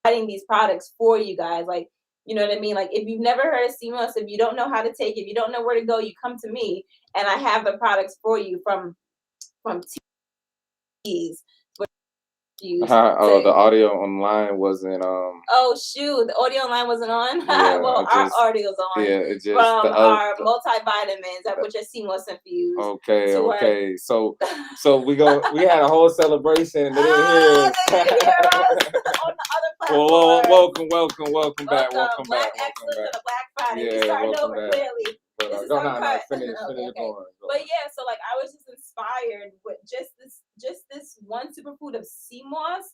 providing these products for you guys. Like, you know what I mean? Like, if you've never heard of CMOS, if you don't know how to take it, if you don't know where to go, you come to me, and I have the products for you from teas. The audio online wasn't Oh shoot, the audio online wasn't on. Yeah, Well, our audio's on. Yeah, it just From the other, our multivitamins, which are Cmos infused. Okay, to okay. So we had a whole celebration and they didn't hear us. They didn't hear us on the other platform. Welcome back. Black Excellence and a Black Friday. We started over clearly. This is Uncut. Finish Okay. going. But yeah, so like I was just inspired with just this one superfood of Cmos,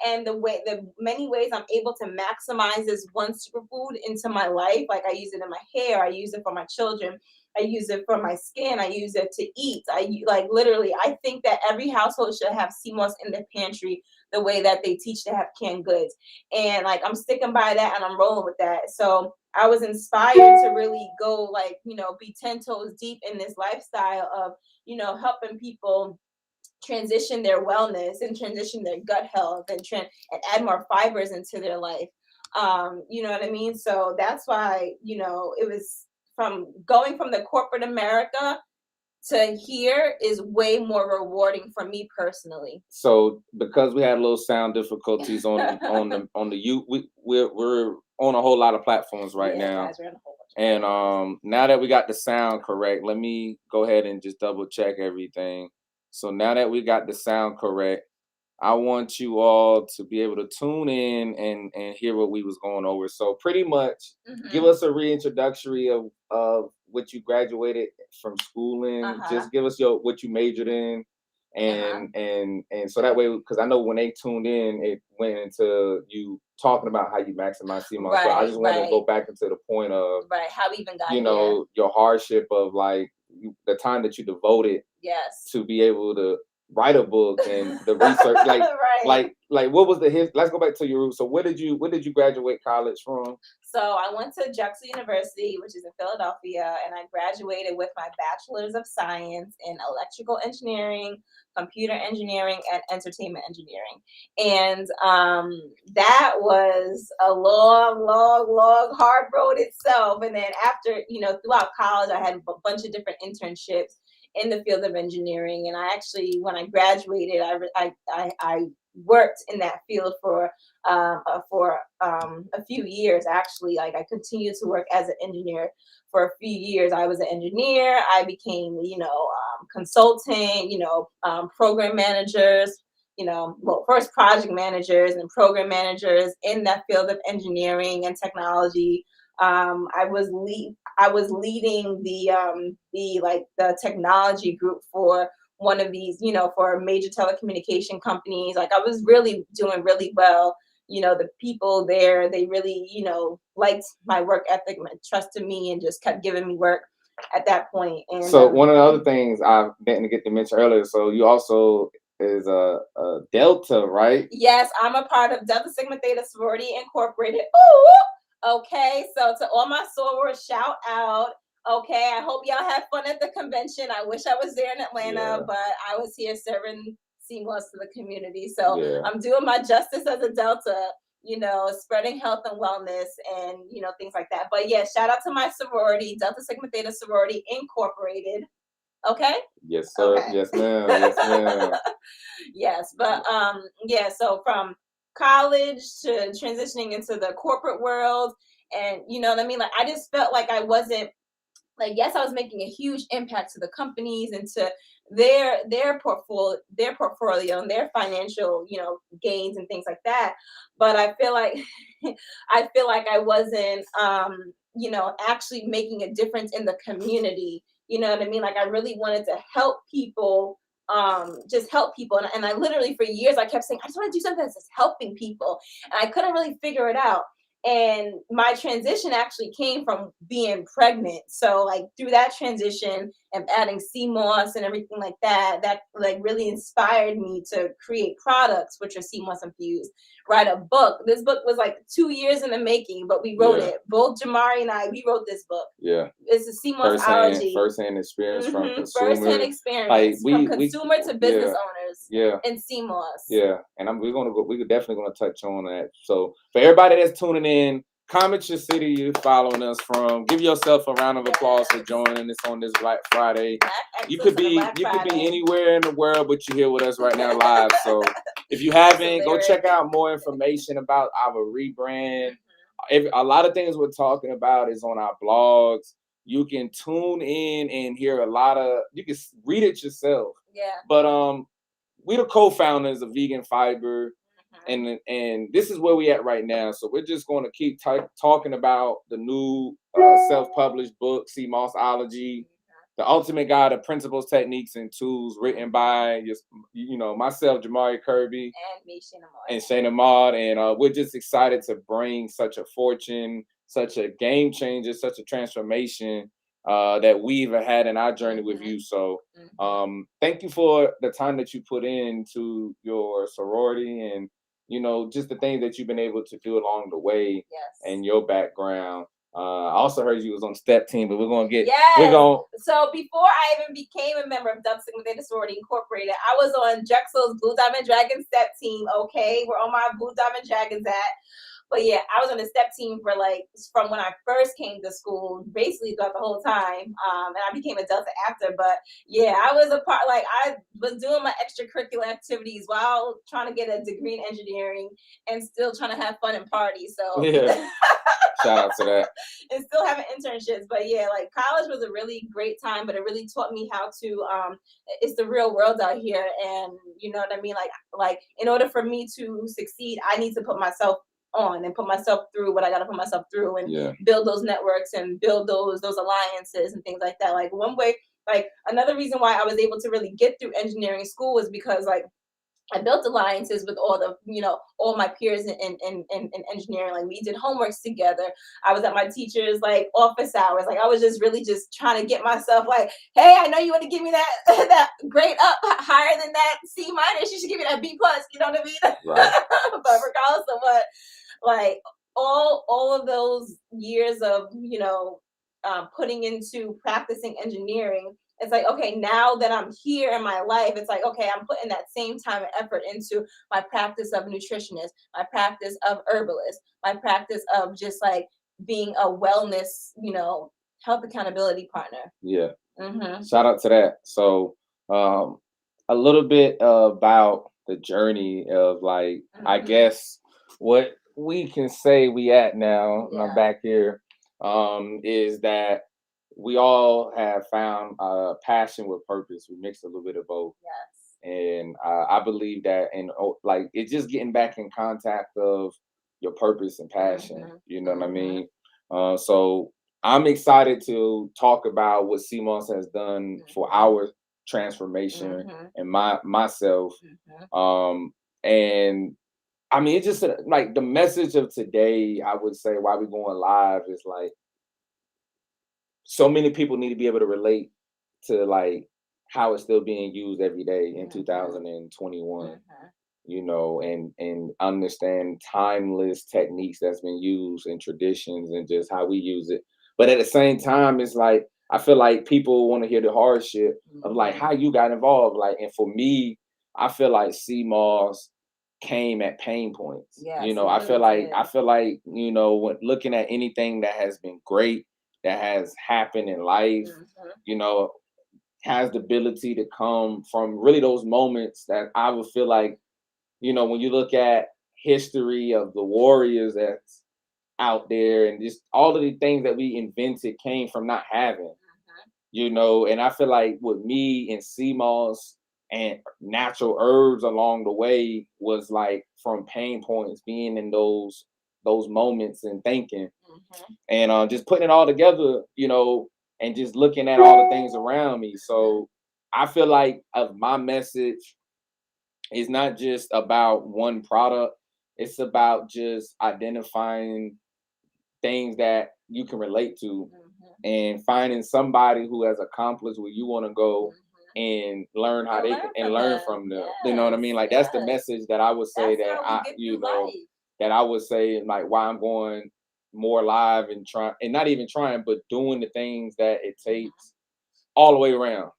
and the many ways I'm able to maximize this one superfood into my life. Like I use it in my hair, I use it for my children, I use it for my skin, I use it to eat. Literally, I think that every household should have Cmos in their pantry the way that they teach to have canned goods. And like I'm sticking by that and I'm rolling with that. So I was inspired to really go be 10 toes deep in this lifestyle of, helping people transition their wellness and transition their gut health and add more fibers into their life. You know what I mean? So that's why, it was going from the corporate America to here is way more rewarding for me personally. So because we had a little sound difficulties we're on a whole lot of platforms right now. Guys, and now that we got the sound correct, let me go ahead and just double check everything. So now that we got the sound correct, I want you all to be able to tune in and hear what we was going over. So pretty much give us a reintroductory of what you graduated from school in. Just give us what you majored in. And so that way, because I know when they tuned in, it went into you talking about how you maximize Cmos. But I just wanted to go back into the point of how we even got your hardship of like the time that you devoted to be able to write a book and the research. Like what was the history? Let's go back to your roots. So where did you graduate college from? So I went to Drexel University, which is in Philadelphia, and I graduated with my Bachelor's of Science in Electrical Engineering, Computer Engineering, and Entertainment Engineering. And that was a long, hard road itself. And then after, throughout college, I had a bunch of different internships in the field of engineering. And I actually, when I graduated, I worked in that field for a few years. Actually, like I continued to work as an engineer for a few years. I was an engineer. I became, consultant, program managers, first project managers and program managers in that field of engineering and technology. I was leading the technology group for one of these, for major telecommunication companies. Like I was really doing really well. The people there, they really, liked my work ethic, trusted me, and just kept giving me work at that point. And so one of the other things I didn't get to mention earlier, so you also is a Delta, right? Yes, I'm a part of Delta Sigma Theta Sorority Incorporated. Ooh, okay, so to all my sorors, shout out. Okay, I hope y'all had fun at the convention. I wish I was there in Atlanta, but I was here serving Cmos to the community. So I'm doing my justice as a Delta, spreading health and wellness and, things like that. But yeah, shout out to my sorority, Delta Sigma Theta Sorority Incorporated. Okay? Yes, sir. Okay. Yes, ma'am. Yes, ma'am. Yes, but so from college to transitioning into the corporate world, and you know what I mean? Like I just felt like I wasn't yes, I was making a huge impact to the companies and to their portfolio and their financial, gains and things like that. But I feel like I wasn't actually making a difference in the community. You know what I mean? Like I really wanted to help people, just help people. And I literally for years I kept saying, I just want to do something that's just helping people. And I couldn't really figure it out. And my transition actually came from being pregnant. So like through that transition and adding Cmos and everything like that like really inspired me to create products, which are Cmos infused, write a book. This book was like 2 years in the making, but we wrote it. Both Jamari and I, we wrote this book. Yeah. It's a Cmosology. First-hand experience from consumer. First-hand experience from consumer to business owners. Yeah. in Cmos. Yeah, and we're definitely gonna touch on that. So for everybody that's tuning in, comment your city you're following us from. Give yourself a round of applause for joining us on this Black Friday. You could be anywhere in the world, but you're here with us right now live. So if you haven't, go check out more information about our rebrand. A lot of things we're talking about is on our blogs. You can tune in and hear you can read it yourself. Yeah. But we're the co-founders of Vegan Fiber, and this is where we at right now. So we're just going to keep talking about the new self-published book, Cmosology, the ultimate guide of principles, techniques, and tools, written by myself, Jamari Kirby, and me, Shayna Maud, and we're just excited to bring such a fortune, such a game changer, such a transformation that we've had in our journey with you. So thank you for the time that you put into your sorority and just the things that you've been able to do along the way and your background. I also heard you was on STEP team, but we're gonna get So before I even became a member of Dub Sigma Theta Sorority Incorporated, I was on Drexel's Blue Diamond Dragon STEP team. Okay, where all my Blue Diamond Dragons at. But yeah, I was on the STEP team for from when I first came to school, basically throughout the whole time. And I became a Delta after. But yeah, I was a part. I was doing my extracurricular activities while trying to get a degree in engineering and still trying to have fun and party. So yeah. Shout out to that. And still having internships. But yeah, college was a really great time, but it really taught me how to it's the real world out here. And you know what I mean? Like in order for me to succeed, I need to put myself on and put myself through what I gotta put myself through and build those networks and build those alliances and things like that. Another reason why I was able to really get through engineering school was because I built alliances with all my peers in engineering. We did homeworks together. I was at my teacher's office hours. I was just really just trying to get myself hey, I know you want to give me that that grade up higher than that C minus. You should give me that B plus. You know what I mean? Right. But regardless of what, all of those years of putting into practicing engineering. It's okay, now that I'm here in my life, it's okay, I'm putting that same time and effort into my practice of nutritionist, my practice of herbalist, my practice of just being a wellness, health accountability partner. Yeah. Shout out to that. So a little bit about the journey of I guess what we can say we at now, and I'm back here, is that we all have found passion with purpose. We mixed a little bit of both. Yes. And I believe that, and it's just getting back in contact of your purpose and passion. You know what I mean? So I'm excited to talk about what Cmos has done for our transformation and myself. And I mean, it's just the message of today, I would say, why we're going live is so many people need to be able to relate to how it's still being used every day in 2021, and understand timeless techniques that's been used and traditions and just how we use it. But at the same time, it's I feel like people want to hear the hardship of how you got involved. And for me, I feel like CMOS came at pain points. I feel like when looking at anything that has been great, that has happened in life, has the ability to come from really those moments that I would feel like, when you look at history of the warriors that's out there and just all of the things that we invented came from not having, and I feel like with me and CMOS and natural herbs along the way was from pain points, being in those moments and thinking and just putting it all together, and just looking at all the things around me. So I feel like my message is not just about one product. It's about just identifying things that you can relate to and finding somebody who has accomplished where you want to go and learn how they can learn from them. You know what I mean? That's the message that I would say that I would say why I'm going more live and not even trying, but doing the things that it takes all the way around.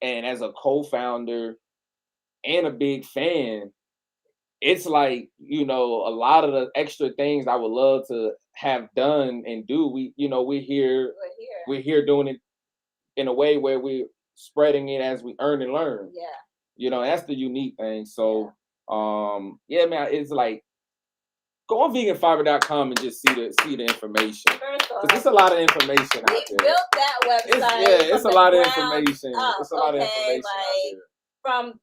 And as a co-founder and a big fan, it's like, a lot of the extra things I would love to have done and do. We're here doing it in a way where we're spreading it as we earn and learn. Yeah. That's the unique thing. So, yeah, man, it's like go on veganfiber.com and just see the information. Because it's a lot of information out there. We built that website. It's a lot of information. It's a lot of information out there. From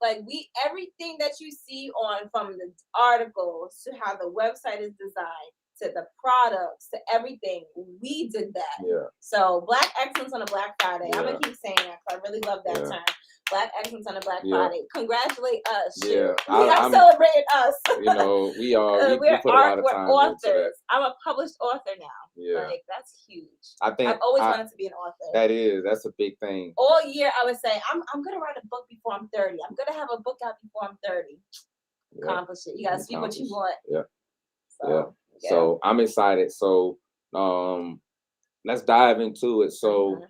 everything that you see from the articles to how the website is designed to the products to everything, we did that. Yeah. So Black Excellence on a Black Friday. I'm gonna keep saying that because I really love that term. Black Excellence on a Black Friday. Congratulate us. Yeah, I'm celebrating us. We are. We put a lot of time authors. into that. I'm a published author now. Yeah, that's huge. I've always wanted to be an author. That's a big thing. All year I would say I'm gonna write a book before I'm 30. I'm gonna have a book out before I'm 30. Accomplish it. You gotta see what you want. So I'm excited. So let's dive into it. So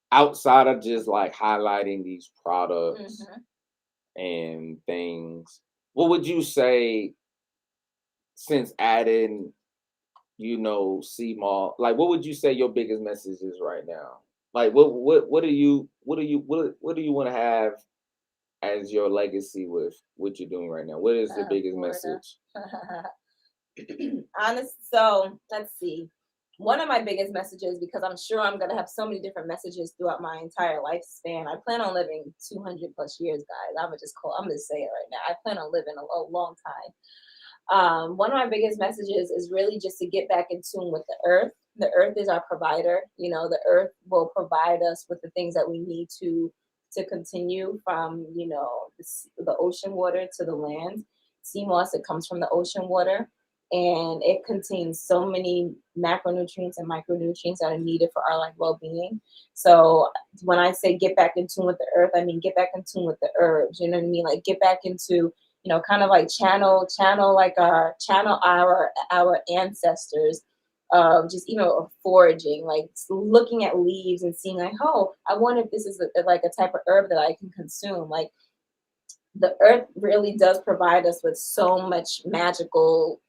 outside of just like highlighting these products and things, what would you say, since adding, Cmos, like what would you say your biggest message is right now? Like what do you want to have as your legacy with what you're doing right now? What is the biggest message? So let's see. One of my biggest messages, because I'm sure I'm going to have so many different messages throughout my entire lifespan. I plan on living 200 plus years, guys. I'm going to say it right now. I plan on living a long time. One of my biggest messages is really just to get back in tune with the earth. The earth is our provider. The earth will provide us with the things that we need to continue from, the ocean water to the land. Cmos, it comes from the ocean water. And it contains so many macronutrients and micronutrients that are needed for our well-being. So when I say get back in tune with the earth, I mean get back in tune with the herbs. You know what I mean? Like get back into, kind of like channel our ancestors. Just foraging, like looking at leaves and seeing like, oh, I wonder if this is a type of herb that I can consume. Like the earth really does provide us with so much magical,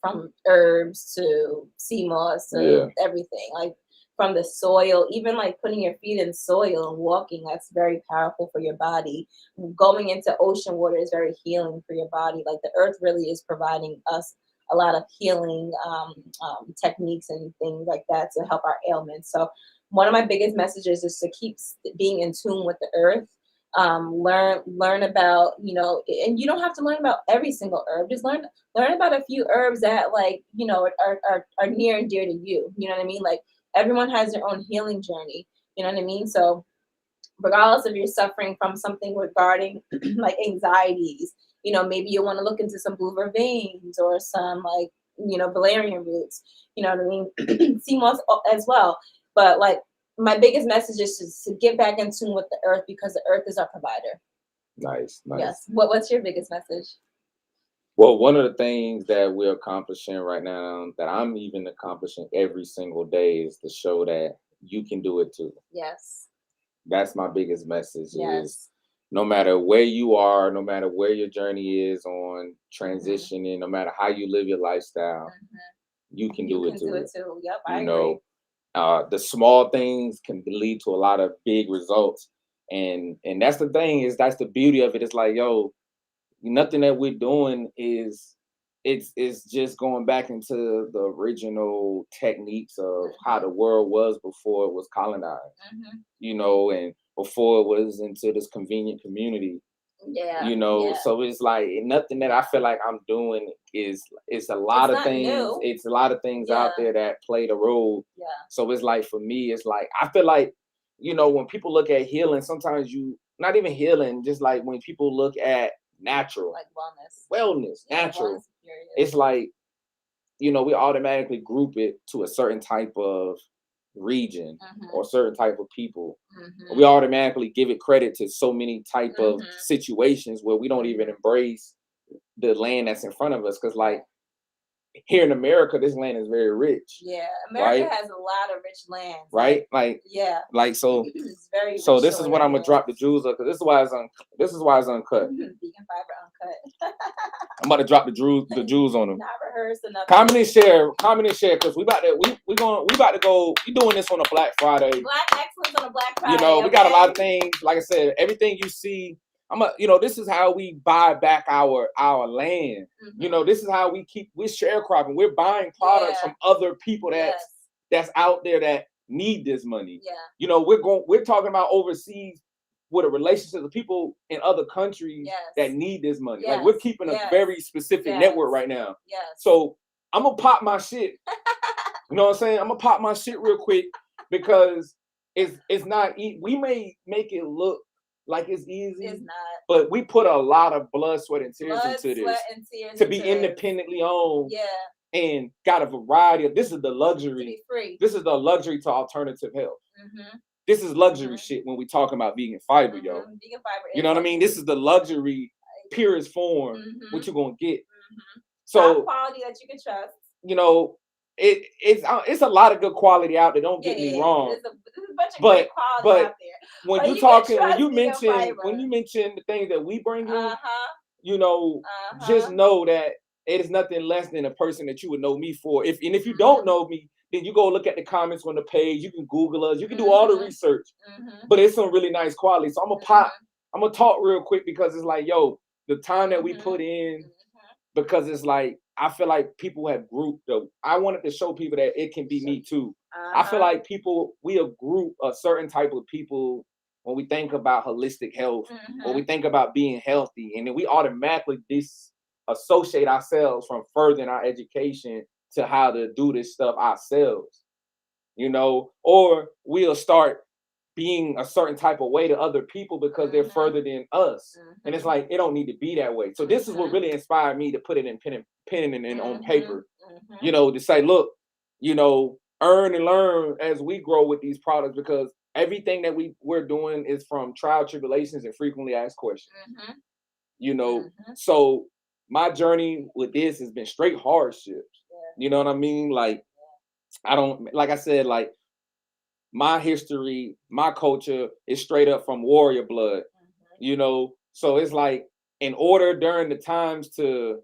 from herbs to Cmos to everything, like from the soil, even like putting your feet in soil and walking, that's very powerful for your body. Going into ocean water is very healing for your body. Like the earth really is providing us a lot of healing techniques and things like that to help our ailments. So one of my biggest messages is to keep being in tune with the earth. Learn about, and you don't have to learn about every single herb. Just learn about a few herbs that are near and dear to you. You know what I mean? Like everyone has their own healing journey. You know what I mean? So regardless if you're suffering from something regarding like anxieties, maybe you want to look into some blue vervains or some valerian roots. You know what I mean? Cmos as well. But my biggest message is to get back in tune with the earth because the earth is our provider. Nice. Yes. What's your biggest message? Well, one of the things that we're accomplishing right now, that I'm even accomplishing every single day, is to show that you can do it too. Yes. That's my biggest message. Yes. Is no matter where you are, no matter where your journey is on transitioning, no matter how you live your lifestyle, you can do it too. Yep, I agree. The small things can lead to a lot of big results. And that's the thing, is that's the beauty of it. It's like, nothing that we're doing is it's just going back into the original techniques of how the world was before it was colonized, and before it was into this convenient community. So it's like nothing that I feel like I'm doing it's a lot of things new. It's a lot of things out there that play the role. So it's like, for me, it's like I feel like, when people look at healing, sometimes you not even healing, just like when people look at natural, like wellness, natural, it's like, we automatically group it to a certain type of region or certain type of people. We automatically give it credit to so many type of situations where we don't even embrace the land that's in front of us. Because here in America, this land is very rich. Yeah, America right? has a lot of rich lands. Right? Yeah. So It's very so rich this is what I'm gonna soil. drop the jewels of, because this is why it's uncut. Vegan fiber uncut. I'm about to drop the jewels on them. Not rehearsed enough. Comment and share, because we about to go. We doing this on a Black Friday. Black excellence on a Black Friday. You know, we got a lot of things. Like I said, everything you see, this is how we buy back our land. You know, this is how we're sharecropping. We're buying products from other people that's out there that need this money. Yeah. You know, we're talking about overseas with a relationship with people in other countries that need this money. Like, we're keeping a very specific network right now. Yes. So I'm gonna pop my shit. You know what I'm saying? I'm gonna pop my shit real quick, because it's not we may make it look like it's easy. It's not. But we put a lot of blood, sweat, and tears into this to be independently owned. Yeah. And got a variety of, this is the luxury. To be free. This is the luxury to alternative health. This is luxury shit when we talking about vegan fiber, yo. Vegan fiber. You know what I mean? This is the luxury purest form, what you're gonna get. So top quality that you can trust. You know, it's a lot of good quality out there. Don't get me wrong. There's a bunch of great quality out there. When you mention the things that we bring in, you know, just know that it is nothing less than a person that you would know me for. If you don't know me, then you go look at the comments on the page. You can Google us. You can do all the research. But it's some really nice quality. So I'm gonna talk real quick, because it's like, yo, the time that we put in, because it's like, I feel like people have grouped though. I wanted to show people that it can be me too. I feel like we a group, a certain type of people, when we think about holistic health, or we think about being healthy, and then we automatically disassociate ourselves from furthering our education to how to do this stuff ourselves, you know, or we'll start being a certain type of way to other people because they're further than us. And it's like, it don't need to be that way. So this is what really inspired me to put it in pen and on paper, you know, to say, look, you know, earn and learn as we grow with these products, because everything that we're doing is from trial tribulations and frequently asked questions, you know. So my journey with this has been straight hardships. You know what I mean? Like, like I said, like, my history, my culture is straight up from warrior blood, you know. So it's like, in order during the times to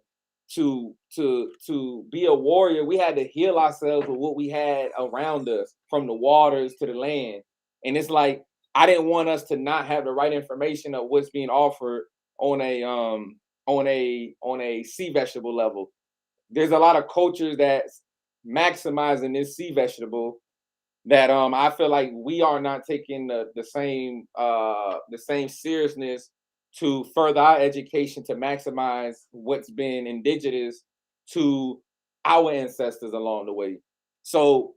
be a warrior, we had to heal ourselves with what we had around us, from the waters to the land. And it's like, I didn't want us to not have the right information of what's being offered on a sea vegetable level. There's a lot of cultures that's maximizing this sea vegetable that I feel like we are not taking the same seriousness to further our education to maximize what's been indigenous to our ancestors along the way. So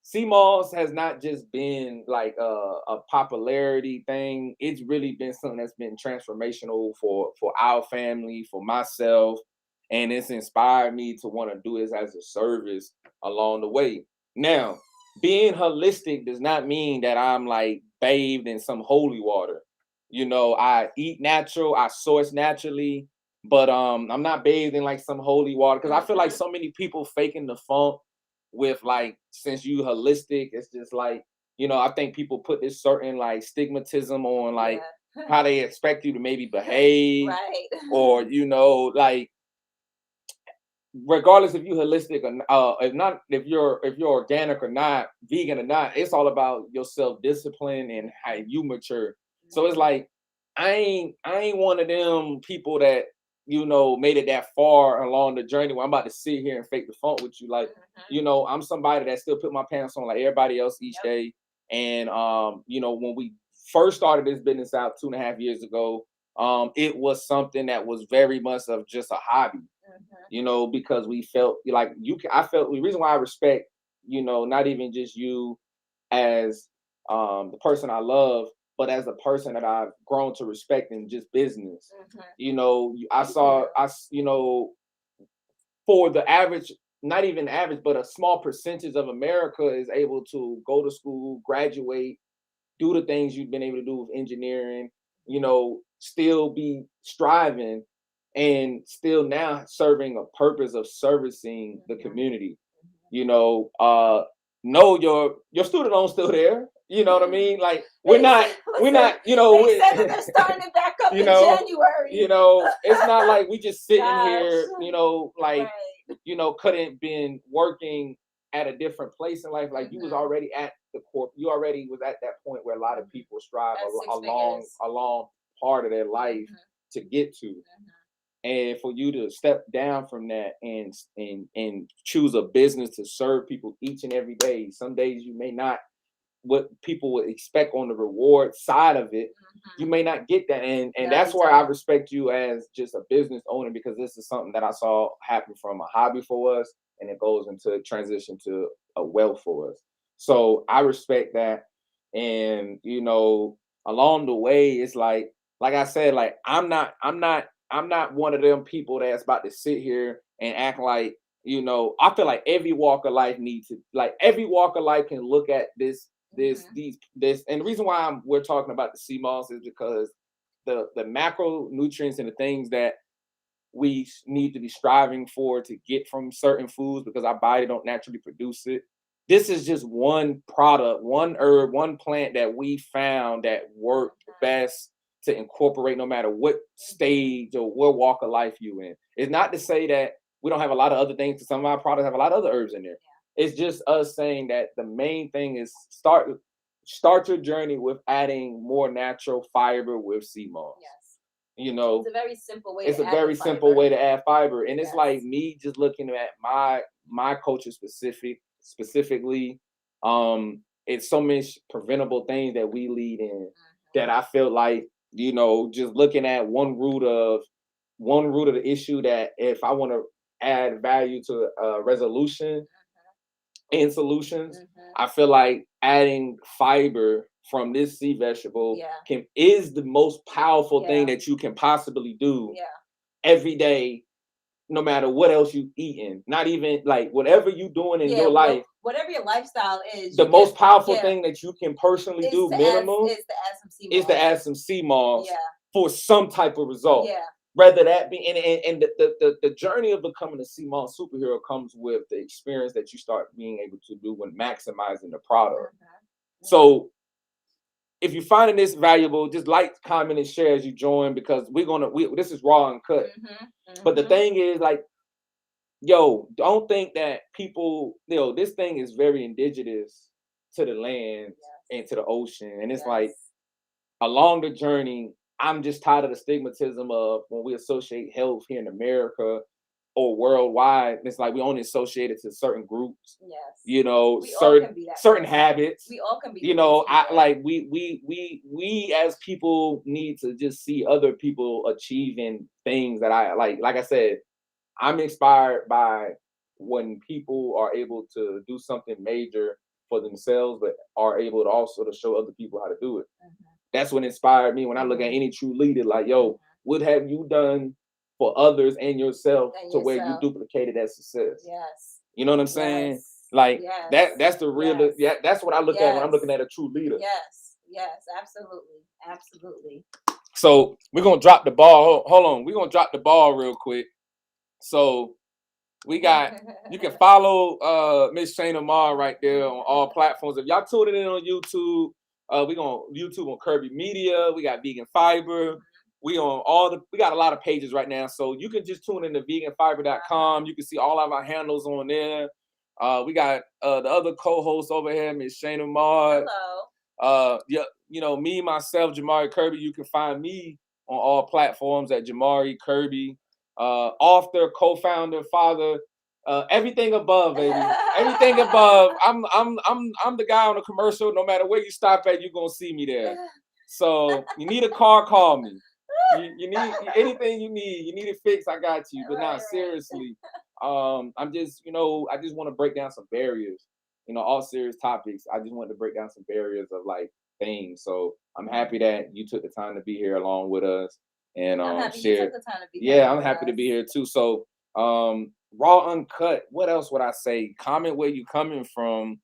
Cmos has not just been like a popularity thing. It's really been something that's been transformational for our family, for myself, and it's inspired me to want to do this as a service along the way. Now, being holistic does not mean that I'm like bathed in some holy water. You know, I eat natural, I source naturally, but I'm not bathed in like some holy water, because I feel like so many people faking the funk with, like, since you holistic, it's just like, you know, I think people put this certain like stigmatism on like how they expect you to maybe behave, or, you know, like, regardless if you're holistic or if you're organic or not, vegan or not, it's all about your self-discipline and how you mature. So it's like, I ain't one of them people that, you know, made it that far along the journey where I'm about to sit here and fake the funk with you. Like, you know, I'm somebody that still put my pants on like everybody else each day. And you know, when we first started this business out 2.5 years ago, it was something that was very much of just a hobby. You know, because we felt like I felt the reason why I respect, you know, not even just you as the person I love, but as a person that I've grown to respect in just business. You know, you know, for the average, not even average, but a small percentage of America is able to go to school, graduate, do the things you've been able to do with engineering, you know, still be striving. and still now serving a purpose of servicing the community. You know, your student loan's still there. You know what I mean? Like we're not, you know, they said that they're starting it back up you in know, January. you know, it's not like we just sitting Gosh. here, you know, like, Right. you know, couldn't been working at a different place in life. Like you was already at the corp, you already was at that point where a lot of people strive a long part of their life to get to. And for you to step down from that and choose a business to serve people each and every day. Some days you may not what people would expect on the reward side of it. You may not get that, and No, that's you where I don't. respect you as just a business owner, because this is something that I saw happen from a hobby for us, and it goes into transition to a wealth for us. So I respect that, and you know, along the way, it's like I said, like I'm not one of them people that's about to sit here and act like, you know, I feel like every walk of life needs to, like every walk of life can look at this, and the reason why we're talking about the CMOS is because the macronutrients and the things that we need to be striving for to get from certain foods, because our body don't naturally produce it. This is just one product, one herb, one plant that we found that worked best to incorporate no matter what stage or what walk of life you in. It's not to say that we don't have a lot of other things, because some of our products have a lot of other herbs in there. It's just us saying that the main thing is start your journey with adding more natural fiber with CMOS. Yes. You know, It's a very simple way. it's a very simple way to add fiber, and it's like Yes. me just looking at my culture specifically. It's so many preventable things that we lead in that I feel like, you know, just looking at one root of the issue, that if I want to add value to resolution and solutions, I feel like adding fiber from this sea vegetable is the most powerful thing that you can possibly do every day, no matter what else you eating. Not even like whatever you doing in your life. Whatever your lifestyle is, The most powerful thing that you can personally do, minimum, is to add some CMOS Yeah. for some type of result. Yeah. Rather that be, and the journey of becoming a CMOS superhero comes with the experience that you start being able to do when maximizing the product. So if you're finding this valuable, just like, comment, and share as you join, because this is raw and cut. But the thing is, like, yo, don't think that people, you know, this thing is very indigenous to the land and to the ocean. And it's like, along the journey, I'm just tired of the stigmatism of when we associate health here in America or worldwide. It's like we only associate it to certain groups. Yes. You know, We all can be that certain person. habits. We all can be. You know, I like we as people need to just see other people achieving things that I like. Like I said, I'm inspired by when people are able to do something major for themselves, but are able to also to show other people how to do it. That's what inspired me when I look at any true leader. Like, yo, what have you done for others and yourself to where you duplicated that success? Yes. You know what I'm saying? Like that's the real. Yeah, that's what I look at when I'm looking at a true leader. Yes. Yes. Absolutely. Absolutely. So we're gonna drop the ball. Hold on, we're gonna drop the ball real quick. So we got, you can follow Miss Shayna Marr right there on all platforms. If y'all tuning in on YouTube, we on YouTube on Kirby Media. We got Vegan Fiber. We got a lot of pages right now. So you can just tune in to veganfiber.com. You can see all of our handles on there. We got the other co-host over here, Miss Shayna Marr. Hello. Yeah, you know, me, myself, Jamari Kirby. You can find me on all platforms at Jamari Kirby. Author, co-founder, father, everything above, baby. Everything above. I'm the guy on the commercial. No matter where you stop at, you're gonna see me there. So you need a car, call me. You need anything you need it fixed, I got you. But not seriously. I'm just, you know, I just want to break down some barriers. You know, all serious topics. I just wanted to break down some barriers of like things. So I'm happy that you took the time to be here along with us. And I'm happy share. you took the time to be here. Yeah, I'm happy to be here too. So raw uncut, what else would I say? Comment where you coming from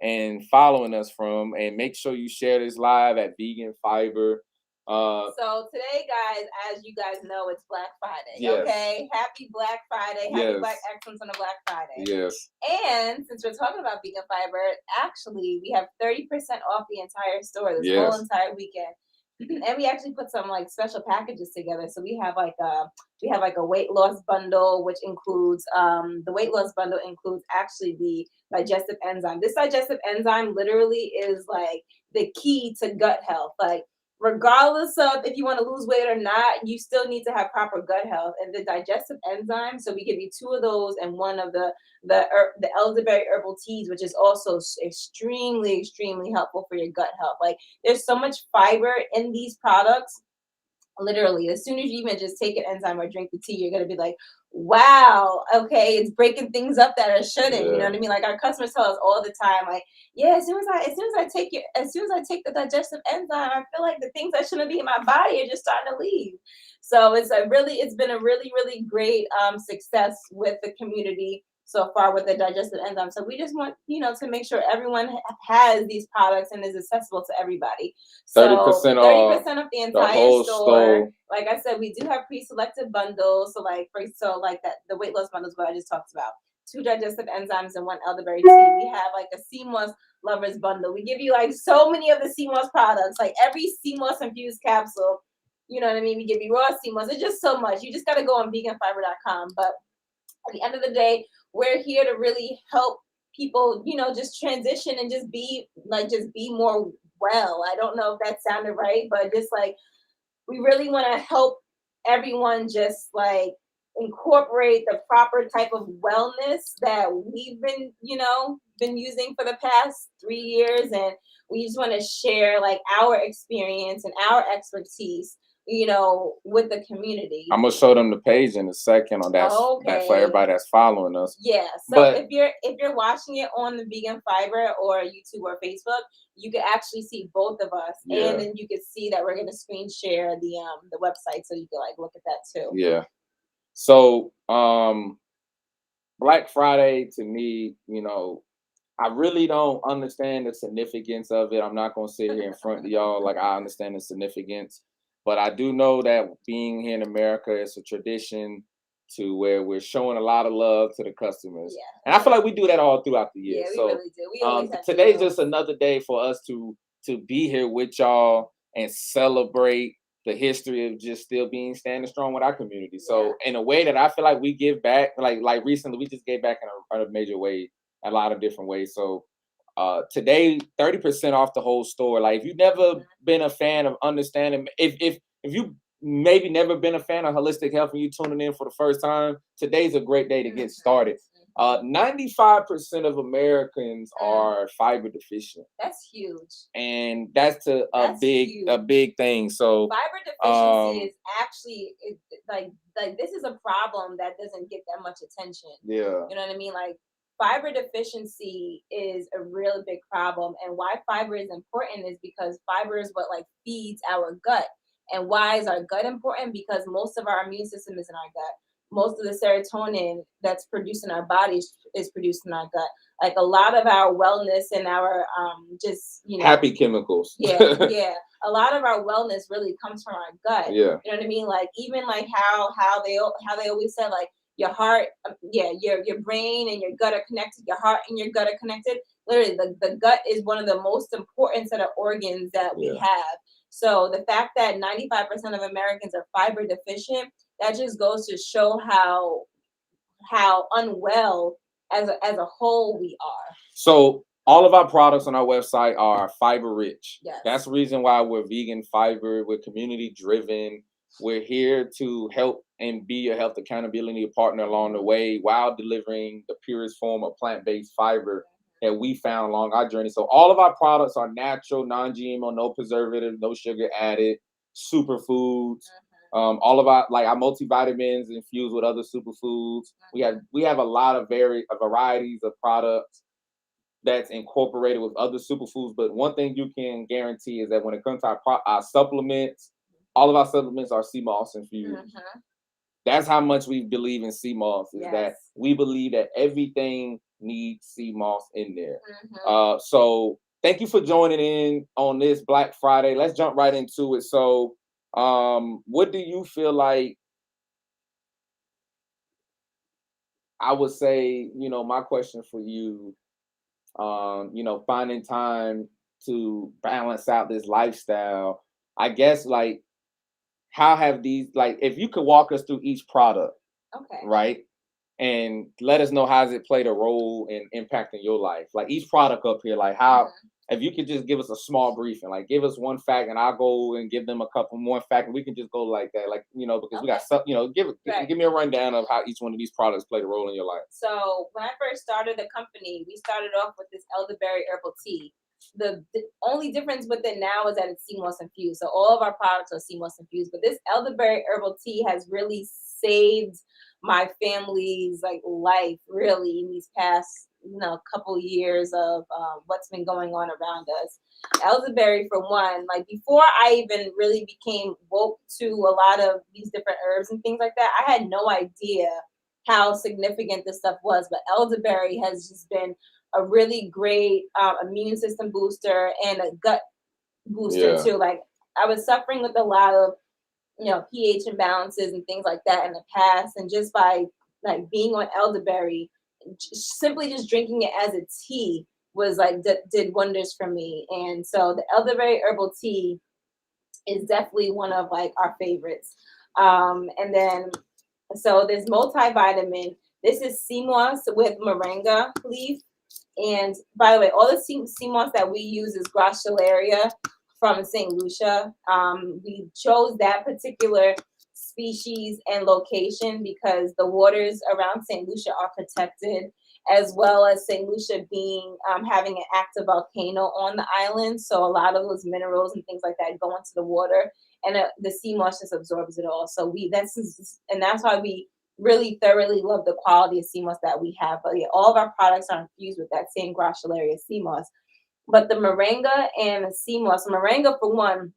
and following us from, and make sure you share this live at Vegan Fiber. So today, guys, as you guys know, it's Black Friday. Yes. Okay, happy Black Friday. Happy Yes. Black Excellence on a Black Friday. Yes. And since we're talking about vegan fiber, actually we have 30% off the entire store this Yes. whole entire weekend. And we actually put some like special packages together. So we have like a weight loss bundle, which includes the weight loss bundle includes actually the digestive enzyme. This digestive enzyme literally is like the key to gut health. Like regardless of if you want to lose weight or not, you still need to have proper gut health. And the digestive enzyme, so we give you 2 of those and one of the elderberry herbal teas, which is also extremely helpful for your gut health. Like there's so much fiber in these products. Literally, as soon as you even just take an enzyme or drink the tea, you're gonna be like, wow, okay, it's breaking things up that it shouldn't. You know what I mean? Like our customers tell us all the time, like, yeah, as soon as I take the digestive enzyme, I feel like the things that shouldn't be in my body are just starting to leave. So it's been a really great success with the community so far with the digestive enzyme. So we just want, to make sure everyone has these products and is accessible to everybody. So 30% 30% of the entire whole store. Like I said, we do have pre-selected bundles. So like that the weight loss bundles, what I just talked about. 2 digestive enzymes and 1 elderberry tea. We have like a Cmos lovers bundle. We give you like so many of the Cmos products, like every Cmos infused capsule. You know what I mean? We give you raw Cmos. It's just so much. You just got to go on veganfiber.com. But at the end of the day, we're here to really help people, just transition and just be more well. I don't know if that sounded right, but just like we really want to help everyone just like incorporate the proper type of wellness that we've been using for the past 3 years, and we just want to share like our experience and our expertise with the community. I'm gonna show them the page in a second on that, that for everybody that's following us. Yeah. So if you're watching it on the Vegan Fiber or YouTube or Facebook, you can actually see both of us, and then you can see that we're gonna screen share the website, so you can like look at that too. Yeah. So Black Friday to me, I really don't understand the significance of it. I'm not gonna sit here in front of y'all like I understand the significance. But I do know that being here in America, it's a tradition to where we're showing a lot of love to the customers. Yeah. And I feel like we do that all throughout the year. Yeah, we so really do. We always have today's just another day for us to be here with y'all and celebrate the history of just still being standing strong with our community. So in a way that I feel like we give back, like recently we just gave back in a major way, a lot of different ways. So today 30% off the whole store. Like if you've never been a fan of understanding, if you maybe never been a fan of holistic health and you tuning in for the first time, today's a great day to get started. 95% of Americans are fiber deficient. That's huge. And that's a big thing. So fiber deficiency is actually like this is a problem that doesn't get that much attention. Yeah. You know what I mean? Like fiber deficiency is a really big problem, and why fiber is important is because fiber is what like feeds our gut. And why is our gut important? Because most of our immune system is in our gut. Most of the serotonin that's produced in our bodies is produced in our gut. Like a lot of our wellness and our happy chemicals. Yeah. A lot of our wellness really comes from our gut. Yeah. You know what I mean? Like even like how they always said like your heart, your brain and your gut are connected. Your heart and your gut are connected. Literally, the gut is one of the most important set of organs that we have. So the fact that 95% of Americans are fiber deficient, that just goes to show how unwell as a whole we are. So all of our products on our website are fiber rich. Yes. That's the reason why we're vegan fiber. We're community driven. We're here to help and be your health accountability partner along the way while delivering the purest form of plant-based fiber that we found along our journey. So all of our products are natural, non-GMO, no preservatives, no sugar added, superfoods. All of our multivitamins infused with other superfoods. We have a lot of varieties of products that's incorporated with other superfoods. But one thing you can guarantee is that when it comes to our supplements, all of our supplements are Cmos infused. That's how much we believe in Cmos, is that we believe that everything needs Cmos in there. So thank you for joining in on this Black Friday. Let's jump right into it. So, what do you feel like? I would say, my question for you, finding time to balance out this lifestyle. I guess, like, how have these, like, if you could walk us through each product, Okay. right? And let us know how has it played a role in impacting your life. Like each product up here, like how, if you could just give us a small briefing, like give us one fact and I'll go and give them a couple more facts and we can just go like that. Like, because we got some, give me a rundown of how each one of these products played a role in your life. So when I first started the company, we started off with this elderberry herbal tea. The only difference with it now is that it's Cmos infused. So all of our products are Cmos infused, but this elderberry herbal tea has really saved my family's like life really in these past couple years of what's been going on around us. Elderberry, for one, like before I even really became woke to a lot of these different herbs and things like that, I had no idea how significant this stuff was. But elderberry has just been a really great immune system booster and a gut booster too. Like I was suffering with a lot of pH imbalances and things like that in the past, and just by like being on elderberry, simply just drinking it as a tea was like did wonders for me. And so the elderberry herbal tea is definitely one of like our favorites. And then so there's multivitamin. This is Cmos with moringa leaf. And by the way, all the Cmos that we use is Gracilaria from St. Lucia. We chose that particular species and location because the waters around St. Lucia are protected, as well as St. Lucia being having an active volcano on the island. So a lot of those minerals and things like that go into the water, and the Cmos just absorbs it all. So that's why we really thoroughly love the quality of Cmos that we have. But yeah, all of our products are infused with that same Gracilaria Cmos. But the moringa and the Cmos, moringa for one,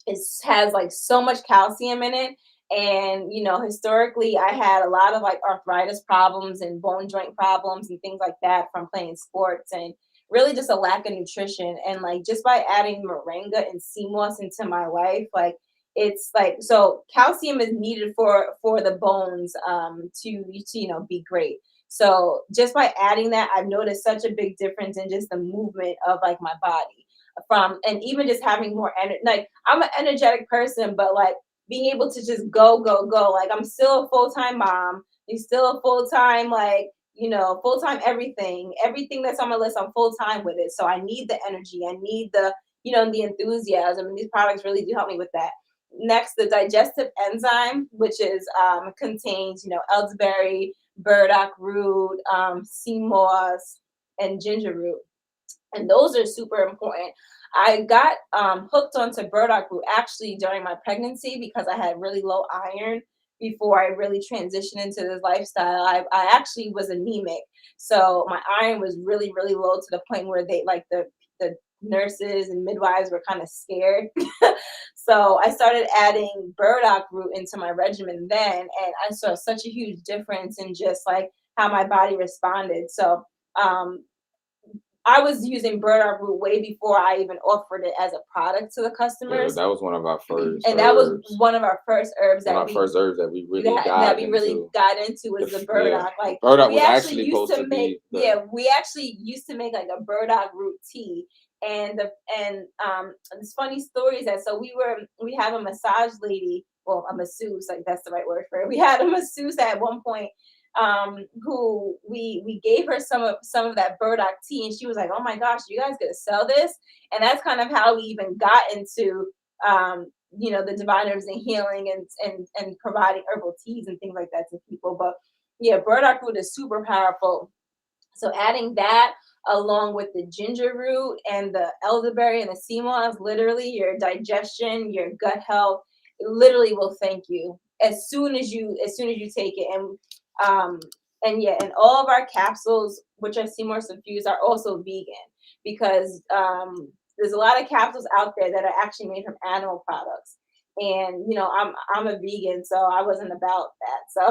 has like so much calcium in it. And historically I had a lot of like arthritis problems and bone joint problems and things like that from playing sports, and really just a lack of nutrition. And like just by adding moringa and Cmos into my life, like it's like, so calcium is needed for the bones to be great. So just by adding that, I've noticed such a big difference in just the movement of like my body, and even just having more energy. Like I'm an energetic person, but like being able to just go, like I'm still a full-time mom. I'm still a full-time, like, full-time everything that's on my list, I'm full-time with it. So I need the energy. I need the enthusiasm. And these products really do help me with that. Next, the digestive enzyme, which is contains, elderberry, burdock root, Cmos, and ginger root. And those are super important. I got hooked onto burdock root actually during my pregnancy because I had really low iron before I really transitioned into this lifestyle. I actually was anemic. So my iron was really, really low to the point where the nurses and midwives were kind of scared. So I started adding burdock root into my regimen then, and I saw such a huge difference in just like how my body responded. So I was using burdock root way before I even offered it as a product to the customers. Yeah, that was one of our first and that was one of our first herbs that we really got into was the burdock. Like burdock we was actually used to make we actually used to make like a burdock root tea. And this funny story is that we have a massage lady, well, a masseuse, like that's the right word for it. We had a masseuse at one point who we gave her some of that burdock tea, and she was like, "Oh my gosh, you guys gonna sell this?" And that's kind of how we even got into the divine herbs and healing and providing herbal teas and things like that to people. But yeah, burdock root is super powerful. So adding that along with the ginger root and the elderberry and the Cmos, literally your digestion, your gut health, it literally will thank you as soon as you take it. And all of our capsules, which are Cmos infused, are also vegan because there's a lot of capsules out there that are actually made from animal products. And I'm a vegan, so I wasn't about that. So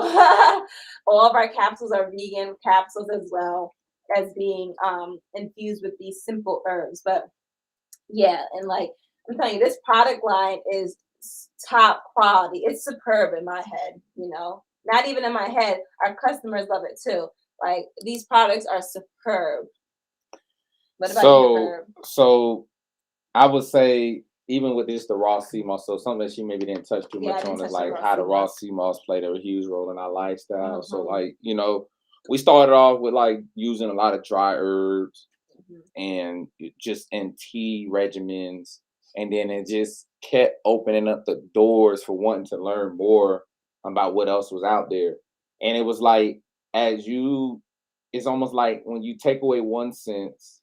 all of our capsules are vegan capsules as well. as being infused with these simple herbs. But yeah, and like I'm telling you, this product line is top quality. It's superb in my head, you know. Not even in my head, our customers love it too. Like these products are superb. What about you, So Herb? so I would say even with this the raw CMOS, so something that she maybe didn't touch too Yeah, I much didn't on is touch the like raw how the raw CMOS. CMOS played a huge role in our lifestyle. So Mm-hmm. like, we started off with like using a lot of dry herbs Mm-hmm. and just in tea regimens. And then it just kept opening up the doors for wanting to learn more about what else was out there. And it was like, as you, it's almost like when you take away one sense,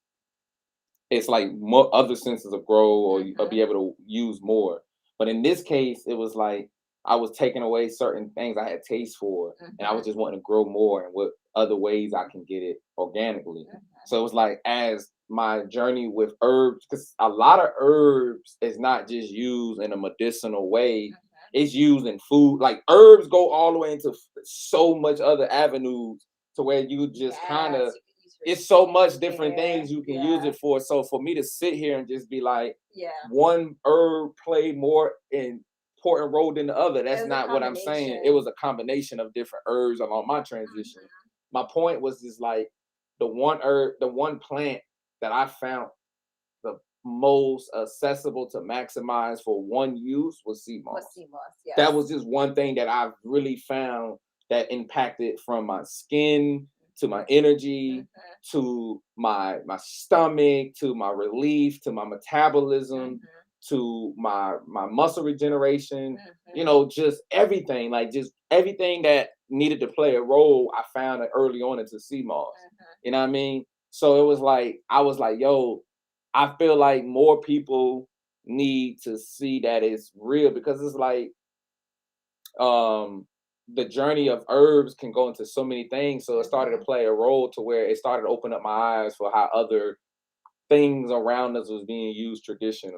it's like more other senses of grow or Mm-hmm. be able to use more. But in this case, it was like I was taking away certain things I had taste for, and I Mm-hmm. was just wanting to grow more and what other ways I can get it organically. So it was like as my journey with herbs, because a lot of herbs is not just used in a medicinal way. It's used in food. Like herbs go all the way into so much other avenues to where you just kind Yes, of you could use for it's so much different skincare. things you can use Yeah, it for. So for me to sit here and just be like, yeah. one herb played more important role than the other, It that's was a not what I'm saying. It combination. was a combination of different herbs along my transition. Mm-hmm. My point was just like the one herb, the one plant that I found the most accessible to maximize for one use was sea With moss. CMOS, That yes. was just one thing that I've really found that impacted from my skin to my energy Mm-hmm. to my stomach to my relief to my metabolism Mm-hmm. to my muscle regeneration, Mm-hmm. just everything, like just everything that needed to play a role I found it early on into sea moss. Mm-hmm. You know what I mean? So it was like I was like, yo, I feel like more people need to see that it's real because it's like um the journey of herbs can go into so many things. So it started to Mm-hmm. play a role to where it started to open up my eyes for how other things around us was being used traditionally.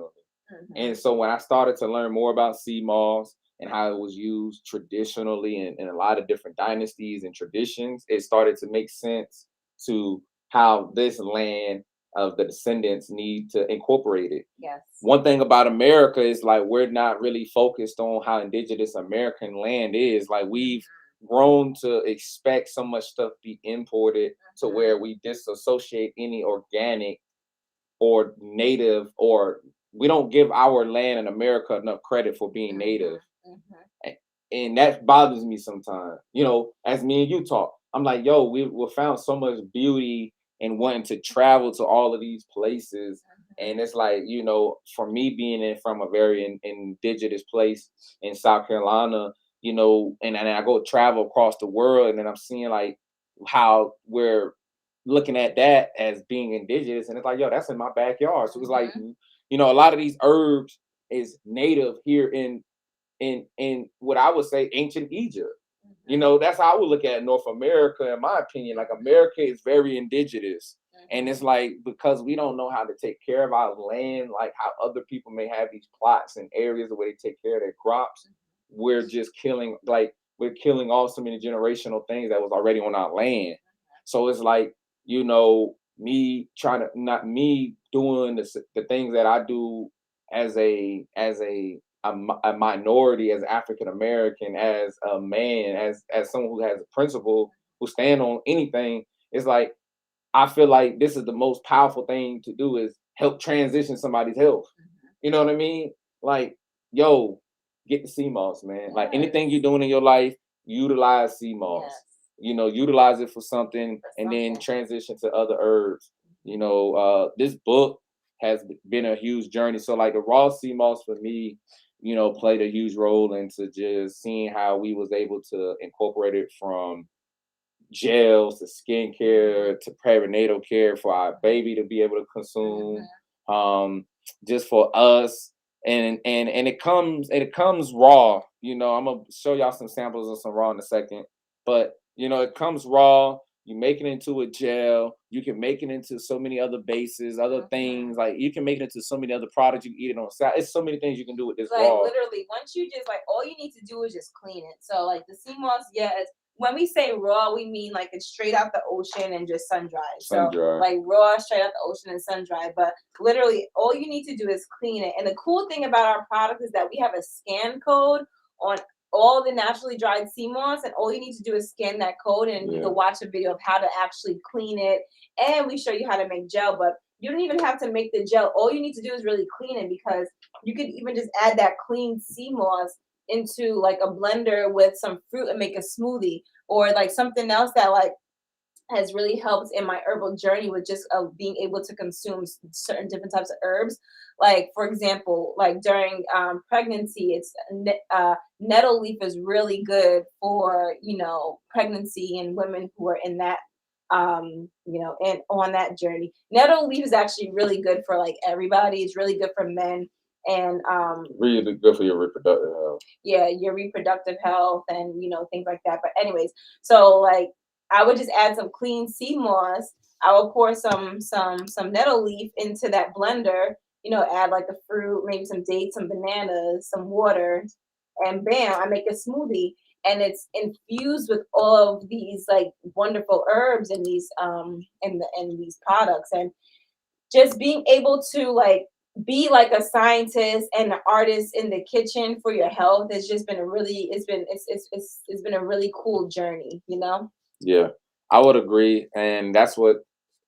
Mm-hmm. And so when I started to learn more about sea moss and how it was used traditionally in a lot of different dynasties and traditions, it started to make sense to how this land of the descendants need to incorporate it. Yes. One thing about America is like we're not really focused on how indigenous American land is. Like we've grown to expect so much stuff be imported to Mm-hmm. where we disassociate any organic or native, or we don't give our land in America enough credit for being native. Mm-hmm. Mm-hmm. And that bothers me sometimes. As me and you talk, I'm like, yo, we found so much beauty in wanting to travel to all of these places. And it's like, for me being from a very indigenous place in South Carolina, and I go travel across the world, and then I'm seeing like how we're looking at that as being indigenous, and it's like, yo, that's in my backyard. So it's like, Mm-hmm. a lot of these herbs is native here in what I would say ancient Egypt. Mm-hmm. That's how I would look at North America, in my opinion. Like America is very indigenous. And Mm-hmm. it's like because we don't know how to take care of our land, like how other people may have these plots and areas where they take care of their crops, we're just killing, like we're killing off so many generational things that was already on our land. So it's like, me trying to not me doing the things that I do as a minority, as African American, as a man, as someone who has a principle, who stand on anything. It's like I feel like this is the most powerful thing to do is help transition somebody's health. You know what I mean? Like, yo, get the CMOS, man. Like anything you're Yes. doing in your life, utilize CMOS. Yes. Utilize it for something For and then something. transition to other herbs. This book has been a huge journey. So like the raw CMOS for me, played a huge role into just seeing how we was able to incorporate it from gels to Mm-hmm. skincare to perinatal care for our baby to be able to consume, Mm-hmm. just for us. And it comes raw. I'm gonna show y'all some samples of some raw in a second, but it comes raw. You make it into a gel. You can make it into so many other bases, other Mm-hmm. things. Like you can make it into so many other products. You can eat it on salad. It's so many things you can do with this Like raw. literally, once you just like all you need to do is just clean it. So like the CMOS, yes, when we say raw, we mean like it's straight out the ocean and just sun dried. Sun So dried. like raw, straight out the ocean and sun dried. But literally, all you need to do is clean it. And the cool thing about our product is that we have a scan code on all the naturally dried Cmos, and all you need to do is scan that code, and you can watch a video of how to actually clean it. And we show you how to make gel, but you don't even have to make the gel. All you need to do is really clean it, because you could even just add that clean Cmos into like a blender with some fruit and make a smoothie, or like something else that like has really helped in my herbal journey with just being able to consume certain different types of herbs. Like for example, like during pregnancy, it's nettle leaf is really good for pregnancy and women who are in that and on that journey. Nettle leaf is actually really good for like everybody. It's really good for men, and really good for your reproductive health. Yeah, your reproductive health and things like that. But anyways, so like I would just add some clean sea moss. I will pour some nettle leaf into that blender. Add like the fruit, maybe some dates, some bananas, some water, and bam, I make a smoothie. And it's infused with all of these like wonderful herbs and these and these products, and just being able to like be like a scientist and an artist in the kitchen for your health has just been a really it's been a really cool journey. Yeah, I would agree, and that's what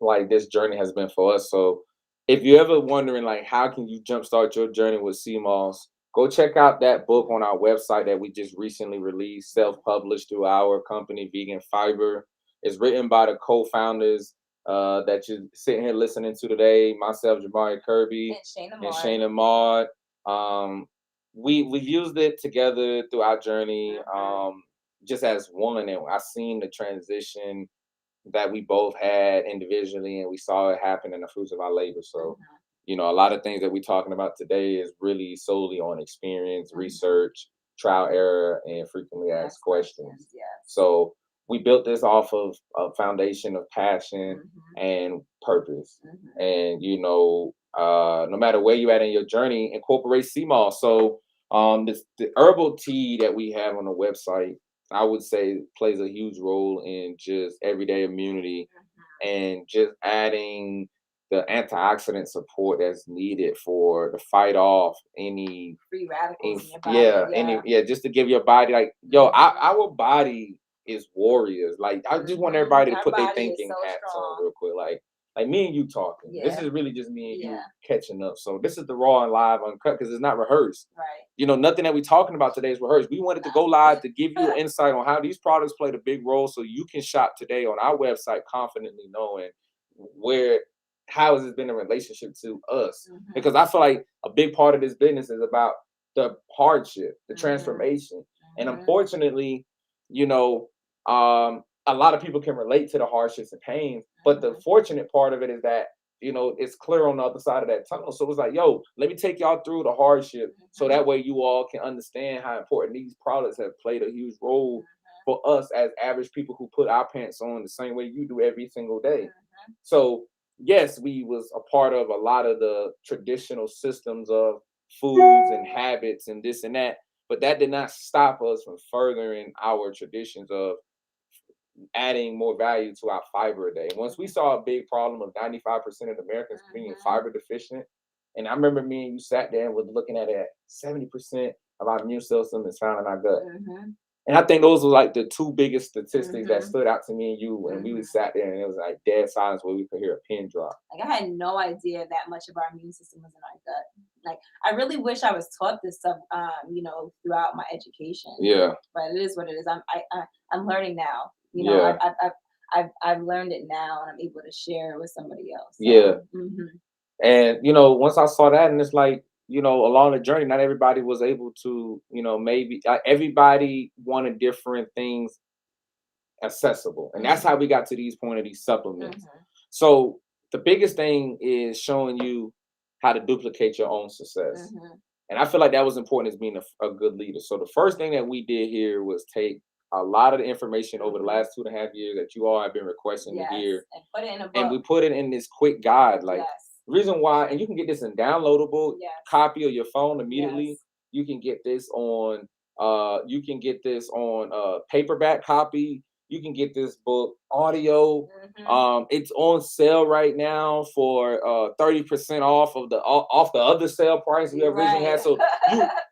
like this journey has been for us. So, if you're ever wondering like how can you jumpstart your journey with CMOS, go check out that book on our website that we just recently released, self-published through our company, Vegan Fiber. It's written by the co-founders that you're sitting here listening to today, myself, Jabari Kirby, and Shayna Maud. We've used it together through our journey. Just as one, and I seen the transition that we both had individually, and we saw it happen in the fruits of our labor. So, a lot of things that we're talking about today is really solely on experience, research, trial, error, and frequently asked questions. Yeah. So we built this off of a foundation of passion and purpose. And no matter where you at in your journey, incorporate CMOS. So the herbal tea that we have on the website, I would say, plays a huge role in just everyday immunity and just adding the antioxidant support that's needed to fight off any free radicals in your body. just to give your body like our body is warriors. Like I just want everybody to put their thinking hats on real quick. Like me and you talking. This is really just me and you catching up. So this is the raw and live uncut because it's not rehearsed. Right. Nothing that we're talking about today is rehearsed. We wanted to go live to give you an insight on how these products played a big role so you can shop today on our website confidently knowing how has it been a relationship to us. Because I feel like a big part of this business is about the hardship, the transformation. And unfortunately, a lot of people can relate to the hardships and pains, but the fortunate part of it is that it's clear on the other side of that tunnel. So it's like, let me take y'all through the hardship so that way you all can understand how important these products have played a huge role for us as average people who put our pants on the same way you do every single day. So yes, we was a part of a lot of the traditional systems of foods and habits and this and that, but that did not stop us from furthering our traditions of adding more value to our fiber a day. Once we saw a big problem of 95% of Americans being fiber deficient, and I remember me and you sat there and was looking at it, 70% of our immune system is found in our gut. And I think those were like the two biggest statistics that stood out to me and you when we sat there and it was like dead silence where we could hear a pin drop. Like I had no idea that much of our immune system was in our gut. Like I really wish I was taught this stuff, throughout my education. Yeah. But it is what it is. I'm learning now. I've learned it now, and I'm able to share it with somebody else. So. Yeah. And once I saw that, and it's like, along the journey, not everybody was able to, maybe everybody wanted different things accessible. And that's how we got to these point of these supplements. So the biggest thing is showing you how to duplicate your own success. And I feel like that was important as being a good leader. So the first thing that we did here was take a lot of the information over the last 2.5 years that you all have been requesting to hear. And put it in a book. And we put it in this quick guide. Like reason why, and you can get this in downloadable copy of your phone immediately. You can get this on You can get this on paperback copy. You can get this book audio. It's on sale right now for 30% off of the other sale price we originally had. So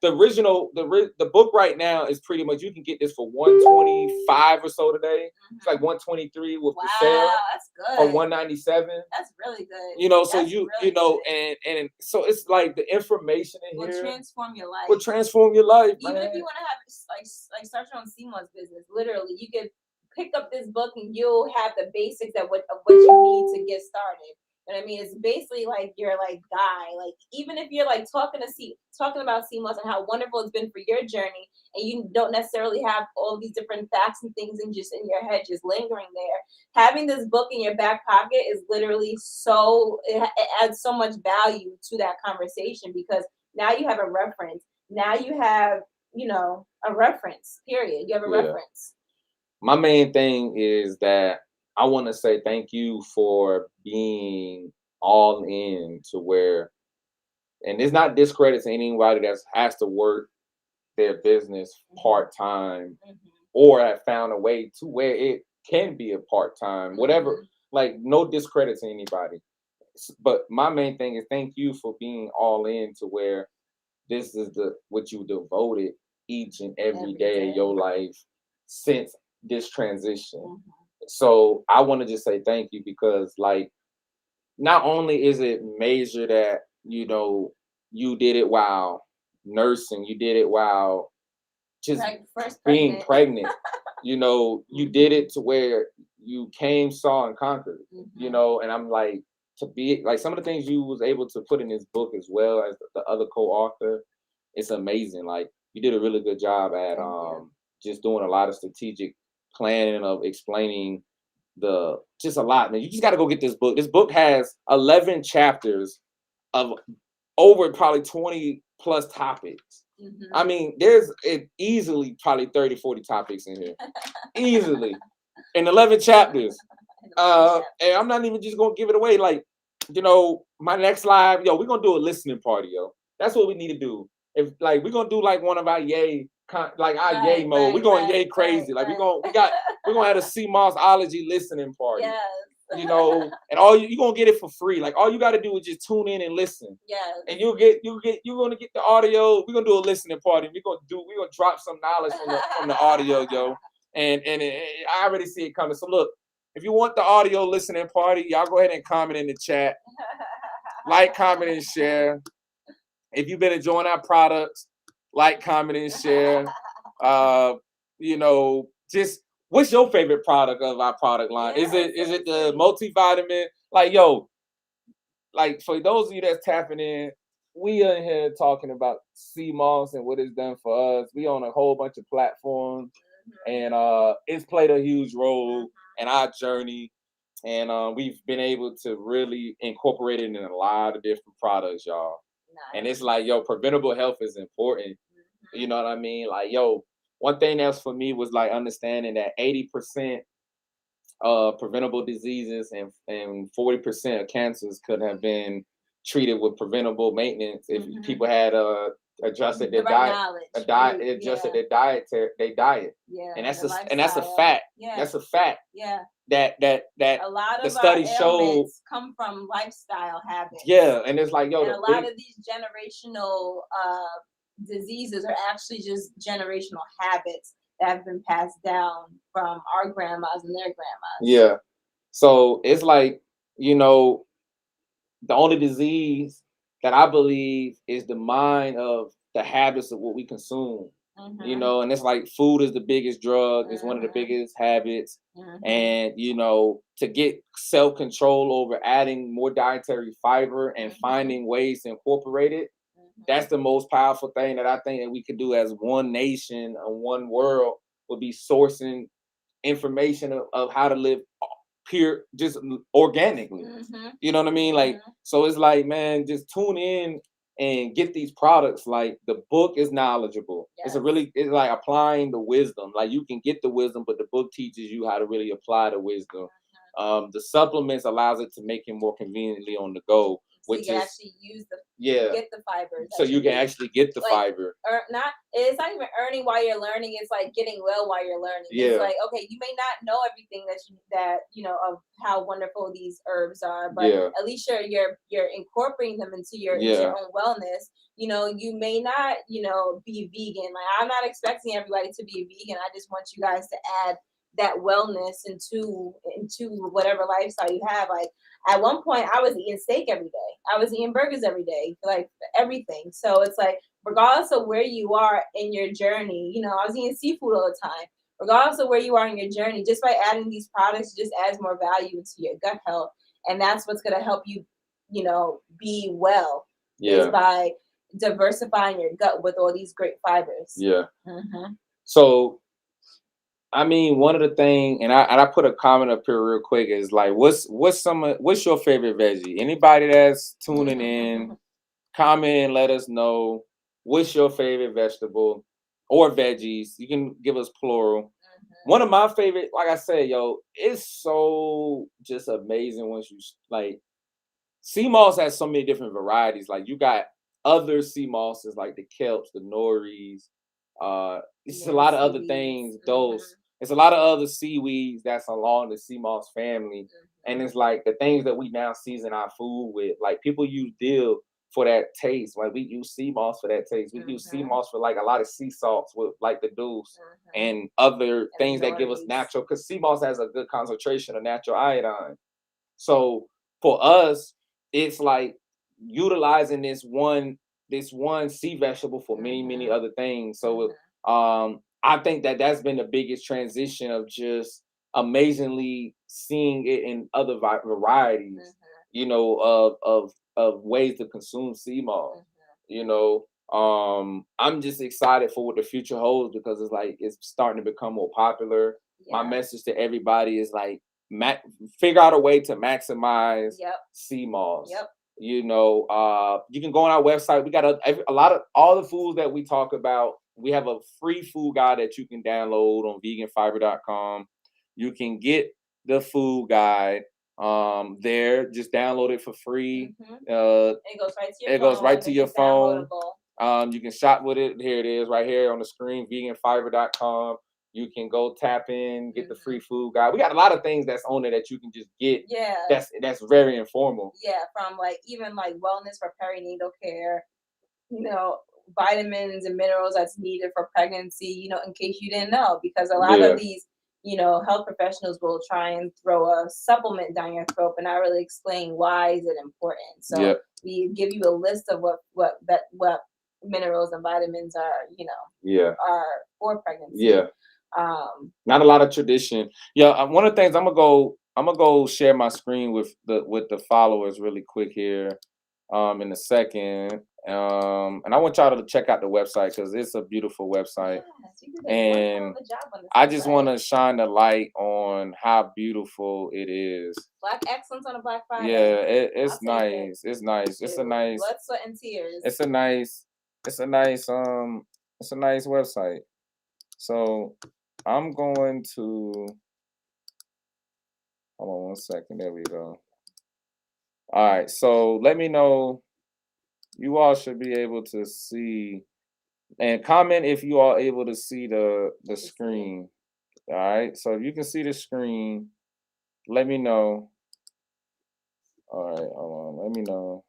the book right now is pretty much, you can get this for 125 or so today. It's like 123 with the sale. That's good. For 197. That's really good. You know, so that's you really know, good. and so it's like the information in will here transform your life. will transform your life. Even man. if you want to have like start your own Cmos business, literally, you could pick up this book and you'll have the basics of what you need to get started. You know what I mean? It's basically like your like guy. Like even if you're like talking about Cmos and how wonderful it's been for your journey, and you don't necessarily have all these different facts and things and just in your head just lingering there, having this book in your back pocket is literally it adds so much value to that conversation, because now you have a reference. Now you have, a reference, period. You have a reference. My main thing is that I want to say thank you for being all in to where, and it's not discredit to anybody that has to work their business part-time or have found a way to where it can be a part-time, whatever, like no discredit to anybody. But my main thing is thank you for being all in to where this is what you devoted each and every day of your life since this transition. So I want to just say thank you, because like, not only is it major that, you did it while nursing, you did it while just being pregnant. You did it to where you came, saw, and conquered, and I'm like, to be like some of the things you was able to put in this book as well as the other co-author, it's amazing. Like you did a really good job at just doing a lot of strategic planning of explaining just a lot, man. You just got to go get this book. This book has 11 chapters of over probably 20 plus topics. I mean, there's easily probably 30, 40 topics in here. Easily. In 11 chapters. And I'm not even just going to give it away. Like, my next live, we're going to do a listening party, That's what we need to do. If like, we're going to do like one of our yay mode. We're going yay crazy. Like we're going to have a Cmosology listening party. Yes. And all you're gonna get it for free. Like all you gotta do is just tune in and listen. Yes. And you're gonna get the audio. We're gonna do a listening party. We're gonna drop some knowledge from the audio, And I already see it coming. So look, if you want the audio listening party, y'all go ahead and comment in the chat. Like, comment, and share. If you've been enjoying our products, like, comment, and share. Just what's your favorite product of our product line? Is it the multivitamin? Like for those of you that's tapping in, we are here talking about Cmos and what it's done for us. We on a whole bunch of platforms, and it's played a huge role in our journey. And we've been able to really incorporate it in a lot of different products, y'all. Nice. And it's like, preventable health is important. You know what I mean? Like, one thing else for me was like understanding that 80% of preventable diseases and 40% of cancers could have been treated with preventable maintenance if people had adjusted their diet, adjusted their diet. Yeah, and that's a fact. Yeah. That's a fact. Yeah. That a lot of the study showed come from lifestyle habits. Yeah, and it's like, and a lot of these generational diseases are actually just generational habits that have been passed down from our grandmas and their grandmas. Yeah. So it's like, the only disease that I believe is the mind of the habits of what we consume. And it's like food is the biggest drug, it's one of the biggest habits. And to get self-control over adding more dietary fiber and finding ways to incorporate it, that's the most powerful thing that I think that we could do as one nation and one world, would be sourcing information of how to live pure, just organically. You know what I mean? Like, so it's like, man, just tune in and get these products. Like the book is knowledgeable. Yes. It's like applying the wisdom. Like you can get the wisdom, but the book teaches you how to really apply the wisdom. The supplements allows it to make it more conveniently on the go. So you can actually use get the fibers. So you can actually get the fiber. It's not even earning while you're learning. It's like getting well while you're learning. Yeah. It's like, okay, you may not know everything that you know of how wonderful these herbs are, but at least you're incorporating them into your own wellness. You know, you may not, you know, be vegan. Like, I'm not expecting everybody to be vegan. I just want you guys to add that wellness into whatever lifestyle you have. Like, at one point I was eating steak every day. I was eating burgers every day, like everything. So it's like, regardless of where you are in your journey, you know, I was eating seafood all the time. Regardless of where you are in your journey, just by adding these products, it just adds more value into your gut health. And that's what's going to help you, you know, be well, is by diversifying your gut with all these great fibers. So I mean, one of the things, and I put a comment up here real quick, is like, what's your favorite veggie? Anybody that's tuning in, comment and let us know what's your favorite vegetable or veggies. You can give us plural. One of my favorite, like I said, yo, it's so just amazing once you like. Cmos has so many different varieties. Like, you got other Cmoses like the kelps, the noris. It's a lot of other things. It's a lot of other seaweeds that's along the Cmos family. And it's like the things that we now season our food with. Like, people use dill for that taste. Like, we use Cmos for that taste. We use Cmos for like a lot of sea salts with like the deuce and other things that give us natural, because Cmos has a good concentration of natural iodine. So for us, it's like utilizing this one sea vegetable for many other things. So I think that that's been the biggest transition of just amazingly seeing it in other varieties, you know, of ways to consume CMOS. You know, I'm just excited for what the future holds, because it's like it's starting to become more popular. My message to everybody is like, figure out a way to maximize CMOS. You know, you can go on our website. We got a lot of all the foods that we talk about. We have a free food guide that you can download on veganfiber.com. You can get the food guide there. Just download it for free. It goes right to your phone. You can shop with it. Here it is, right here on the screen, veganfiber.com. You can go tap in, get the free food guide. We got a lot of things that's on there that you can just get. That's very informal. From like even like wellness for perinatal care, you know, vitamins and minerals that's needed for pregnancy, you know, in case you didn't know, because a lot of these, you know, health professionals will try and throw a supplement down your throat but not really explain why is it important. So we give you a list of what minerals and vitamins are, you know, are for pregnancy. Not a lot of tradition. One of the things, I'm gonna go share my screen with the followers really quick here in a second. And I want y'all to check out the website, because it's a beautiful website. And I just want to shine the light on how beautiful it is. Black excellence on a Black Friday. It's nice. It's nice. It's a nice blood, sweat, and tears. It's a nice website. So I'm going to, hold on one second. There we go. All right. So let me know. You all should be able to see, and comment if you are able to see the screen. All right. So if you can see the screen, let me know. All right. Hold on. Let me know.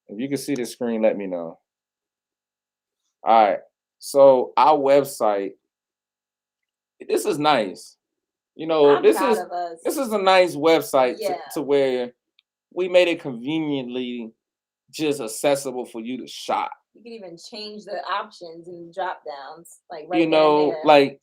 If you can see the screen, let me know. All right. So our website, this is nice. You know, this is a nice website to where we made it conveniently just accessible for you to shop. You can even change the options and drop downs, like right, you know, like,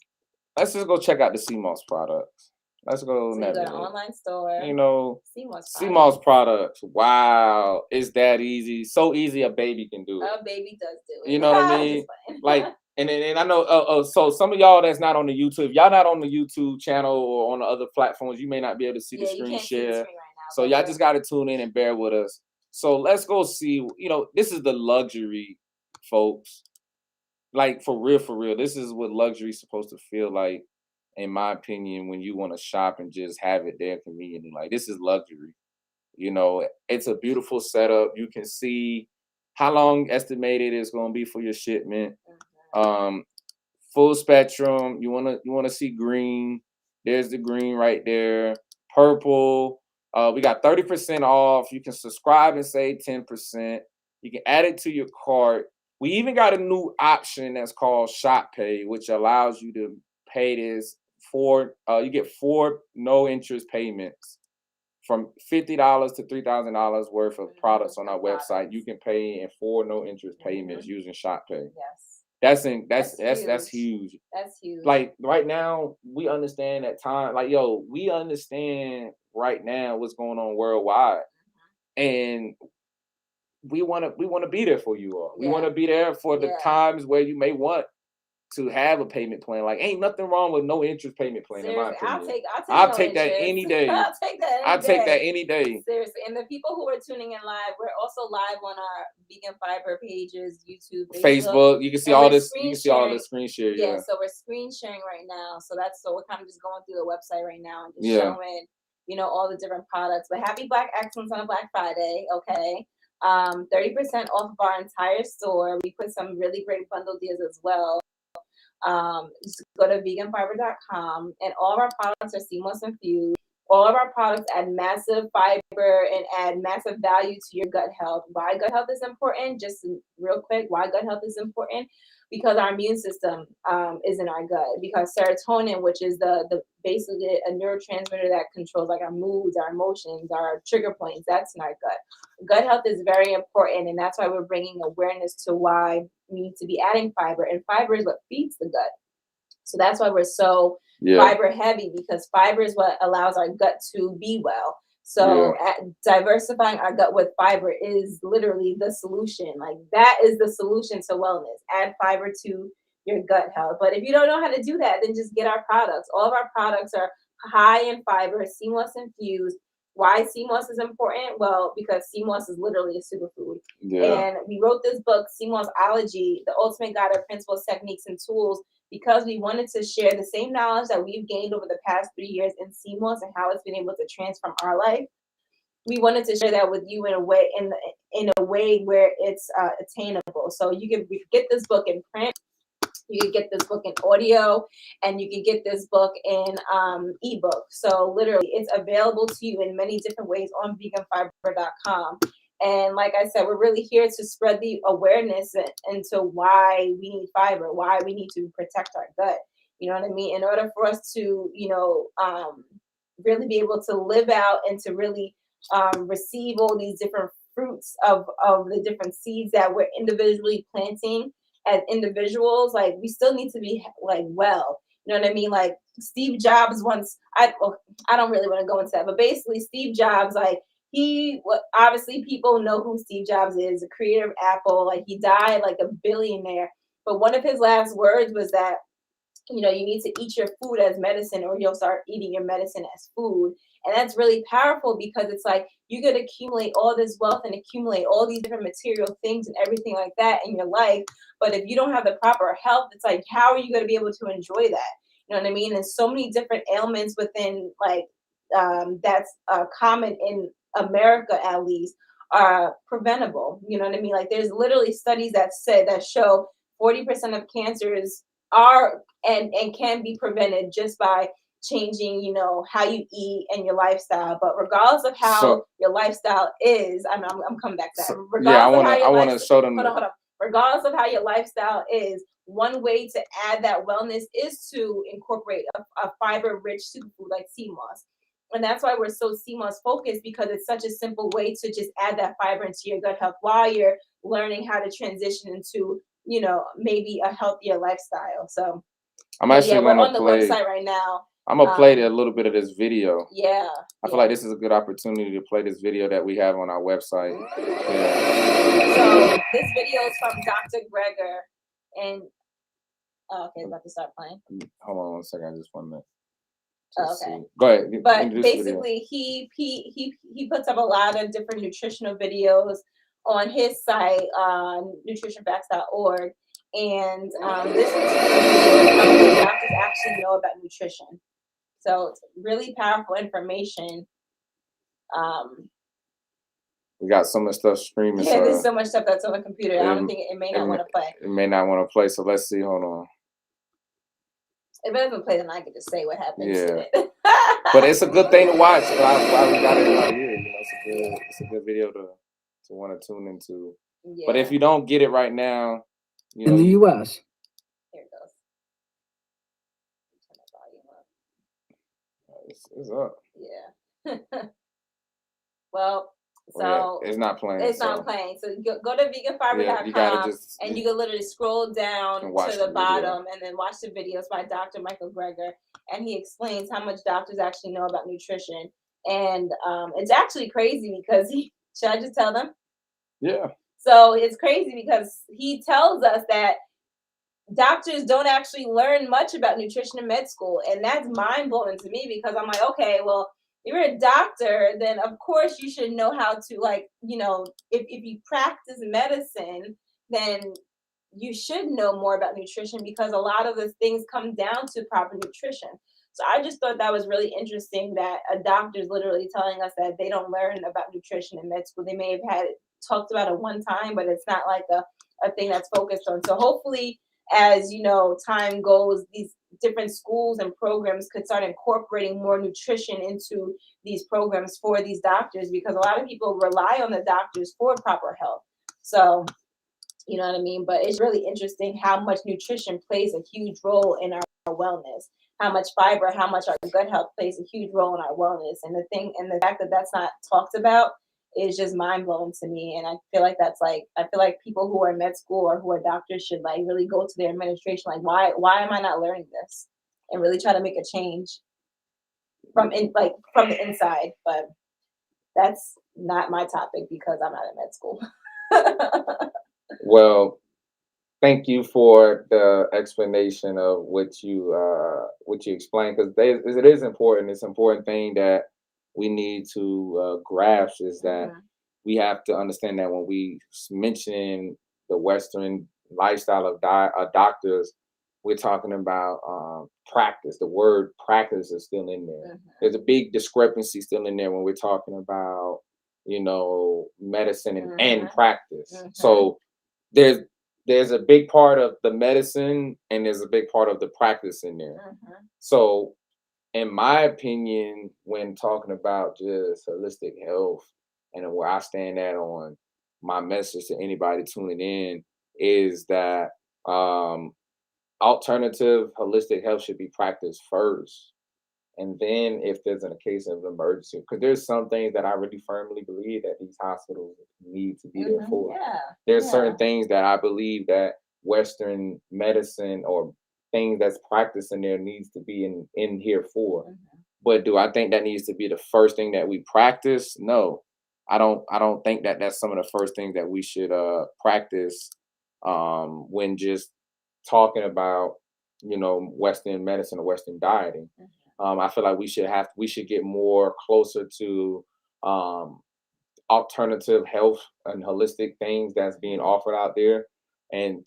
let's just go check out the Cmos products. Let's go. So you go to online store. You know, Cmos products. Wow, it's that easy. So easy, a baby can do it. A baby does do it. You know what I mean? Like, and I know. So some of y'all that's not on the YouTube, y'all not on the YouTube channel or on the other platforms, you may not be able to see the screen share. Right now, so y'all just got to tune in and bear with us. So let's go see. You know, this is the luxury, folks. Like, for real. This is what luxury is supposed to feel like, in my opinion, when you want to shop and just have it there conveniently. Like, this is luxury. You know, it's a beautiful setup. You can see how long estimated it's going to be for your shipment. Full spectrum. You wanna see green. There's the green right there. Purple. We got 30% off. You can subscribe and save 10%. You can add it to your cart. We even got a new option that's called Shop Pay, which allows you to pay this for you get 4 no interest payments from $50 to $3,000 worth of products on our website. You can pay in 4 no interest payments using Shop Pay. Yes. That's huge. That's huge. Like right now, we understand that time. Like, yo, we understand right now what's going on worldwide, and we wanna be there for you all. We want to be there for the times where you may want to have a payment plan. Like, ain't nothing wrong with no interest payment plan. Seriously, In my opinion, I'll I'll take take that any day. I'll take that any day. Day. Seriously, and the people who are tuning in live, we're also live on our vegan fiber pages, YouTube, Facebook. You can see all this. You can see all the screen share. Yeah, so we're screen sharing right now. So we're kind of just going through the website right now and just showing, all the different products. But happy Black Excellence on a Black Friday, okay? 30% off of our entire store. We put some really great bundle deals as well. Just go to veganfiber.com, and all of our products are Cmos infused. All of our products add massive fiber and add massive value to your gut health. Why gut health is important? Just real quick, why gut health is important? Because our immune system is in our gut. Because serotonin, which is the basically a neurotransmitter that controls like our moods, our emotions, our trigger points, that's in our gut. Gut health is very important, and that's why we're bringing awareness to why we need to be adding fiber. And fiber is what feeds the gut. So that's why we're so fiber heavy, because fiber is what allows our gut to be well. So diversifying our gut with fiber is literally the solution. Like, that is the solution to wellness. Add fiber to your gut health. But if you don't know how to do that, then just get our products. All of our products are high in fiber, Cmos infused. Why Cmos is important? Well, because Cmos is literally a superfood. And we wrote this book, Cmosology, the ultimate guide of principles, techniques, and tools, because we wanted to share the same knowledge that we've gained over the past 3 years in Cmos and how it's been able to transform our life. We wanted to share that with you in a way where it's attainable. So you can get this book in print, you can get this book in audio, and you can get this book in ebook. So literally, it's available to you in many different ways on veganfiber.com. And like I said, we're really here to spread the awareness into why we need fiber, why we need to protect our gut. You know what I mean? In order for us to, really be able to live out and to really receive all these different fruits of the different seeds that we're individually planting as individuals, like, we still need to be like well. You know what I mean? Like, Steve Jobs once, I don't really want to go into that, but basically Steve Jobs, like, obviously people know who Steve Jobs is, the creator of Apple. Like, he died like a billionaire, but one of his last words was that, you need to eat your food as medicine, or you'll start eating your medicine as food. And that's really powerful, because it's like you could accumulate all this wealth and accumulate all these different material things and everything like that in your life. But if you don't have the proper health, it's like, how are you going to be able to enjoy that? You know what I mean? And so many different ailments within, like, that's common in America, at least, are preventable. You know what I mean? Like, there's literally studies that show 40% of cancers are and can be prevented just by changing, how you eat and your lifestyle. But regardless of how your lifestyle is, I'm coming back to that. I want to show them. Hold on. Regardless of how your lifestyle is, one way to add that wellness is to incorporate a fiber-rich superfood like Cmos. And that's why we're so Cmos focused, because it's such a simple way to just add that fiber into your gut health while you're learning how to transition into, maybe a healthier lifestyle. So I'm actually we're on the website right now. I'm gonna play a little bit of this video. I feel like this is a good opportunity to play this video that we have on our website. So this video is from Dr. Greger, and okay, about to start playing. Hold on 1 second, I just want to. Okay. Go ahead. But basically, he puts up a lot of different nutritional videos on his site, nutritionfacts.org, and this is how many doctors actually know about nutrition. So it's really powerful information. We got so much stuff streaming. Yeah, there's So so much stuff that's on the computer. I don't think it may not want to play. It may not want to play. So let's see. Hold on. If it doesn't play, then I can just say what happens Yeah. to it. But it's a good thing to watch. Why we got it right here. You know, it's a good video to want to tune into. Yeah. But if you don't get it right now, you know, in the U.S. Here it goes. Turn the volume up. It's up. Yeah. Well, so it's not playing. It's not playing. So go to veganfiber.com and you can literally scroll down to the bottom and then watch the videos by Dr. Michael Greger, and he explains how much doctors actually know about nutrition. And it's actually crazy because should I just tell them? Yeah. So it's crazy because he tells us that doctors don't actually learn much about nutrition in med school, and that's mind-blowing to me because I'm like, okay, well, you're a doctor, then of course you should know how to, like, you know, if you practice medicine, then you should know more about nutrition because a lot of the things come down to proper nutrition. So I just thought that was really interesting that a doctor's literally telling us that they don't learn about nutrition in med school. They may have had it talked about it one time, but it's not like a thing that's focused on. So hopefully, as you know, time goes, these different schools and programs could start incorporating more nutrition into these programs for these doctors, because a lot of people rely on the doctors for proper health. So, you know what I mean? But it's really interesting how much nutrition plays a huge role in our wellness, how much fiber, how much our gut health plays a huge role in our wellness. And the fact that that's not talked about is just mind blowing to me. And I feel like I feel like people who are in med school or who are doctors should like really go to their administration, like, why am I not learning this? And really try to make a change from the inside. But that's not my topic because I'm not in med school. Well, thank you for the explanation of what you explained, because it is important. It's an important thing that we need to grasp is that we have to understand that when we mention the Western lifestyle of doctors, we're talking about practice. The word practice is still in there. There's a big discrepancy still in there when we're talking about, you know, medicine and practice. So there's a big part of the medicine and there's a big part of the practice in there. So in my opinion, when talking about just holistic health and where I stand at on my message to anybody tuning in is that alternative holistic health should be practiced first. And then if there's a case of emergency, because there's some things that I really firmly believe that these hospitals need to be there for. There's certain things that I believe that Western medicine or things that's practiced in there needs to be in here for. But do I think that needs to be the first thing that we practice? No, I don't think that that's some of the first things that we should practice when just talking about, you know, Western medicine or Western dieting. I feel like we should get more closer to alternative health and holistic things that's being offered out there, and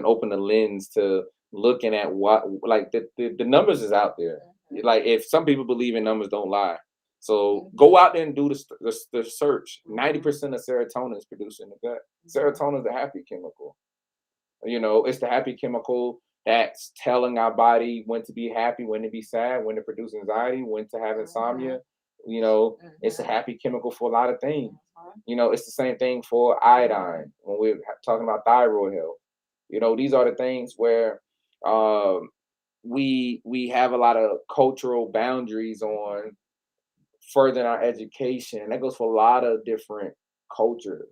open the lens to looking at what, like, the numbers is out there. Like, if some people believe in numbers, don't lie. So go out there and do the search. 90% of serotonin is produced in the gut. Serotonin is the happy chemical. You know, it's the happy chemical that's telling our body when to be happy, when to be sad, when to produce anxiety, when to have insomnia. You know, it's a happy chemical for a lot of things. You know, it's the same thing for iodine when we're talking about thyroid health. You know, these are the things where we have a lot of cultural boundaries on furthering our education. And that goes for a lot of different cultures,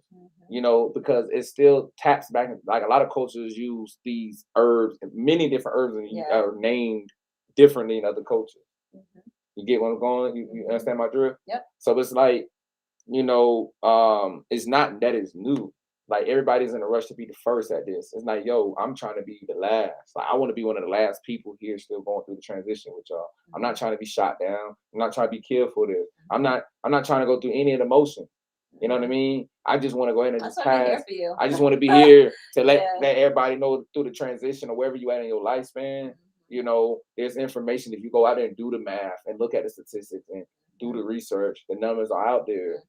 you know, because it still taps back. Like, a lot of cultures use these herbs, many different herbs are named differently in other cultures. You get where I'm going? You understand my drift? Yep. So it's like, you know, it's not that it's new. Like, everybody's in a rush to be the first at this. It's like, yo, I'm trying to be the last. Like, I want to be one of the last people here still going through the transition with y'all. I'm not trying to be shot down. I'm not trying to be killed for this. I'm not trying to go through any of the motion. You know what I mean? I just want to go ahead and just pass. I just want to be here to let everybody know through the transition or wherever you at in your lifespan. You know, there's information. If you go out there and do the math and look at the statistics and do the research, the numbers are out there.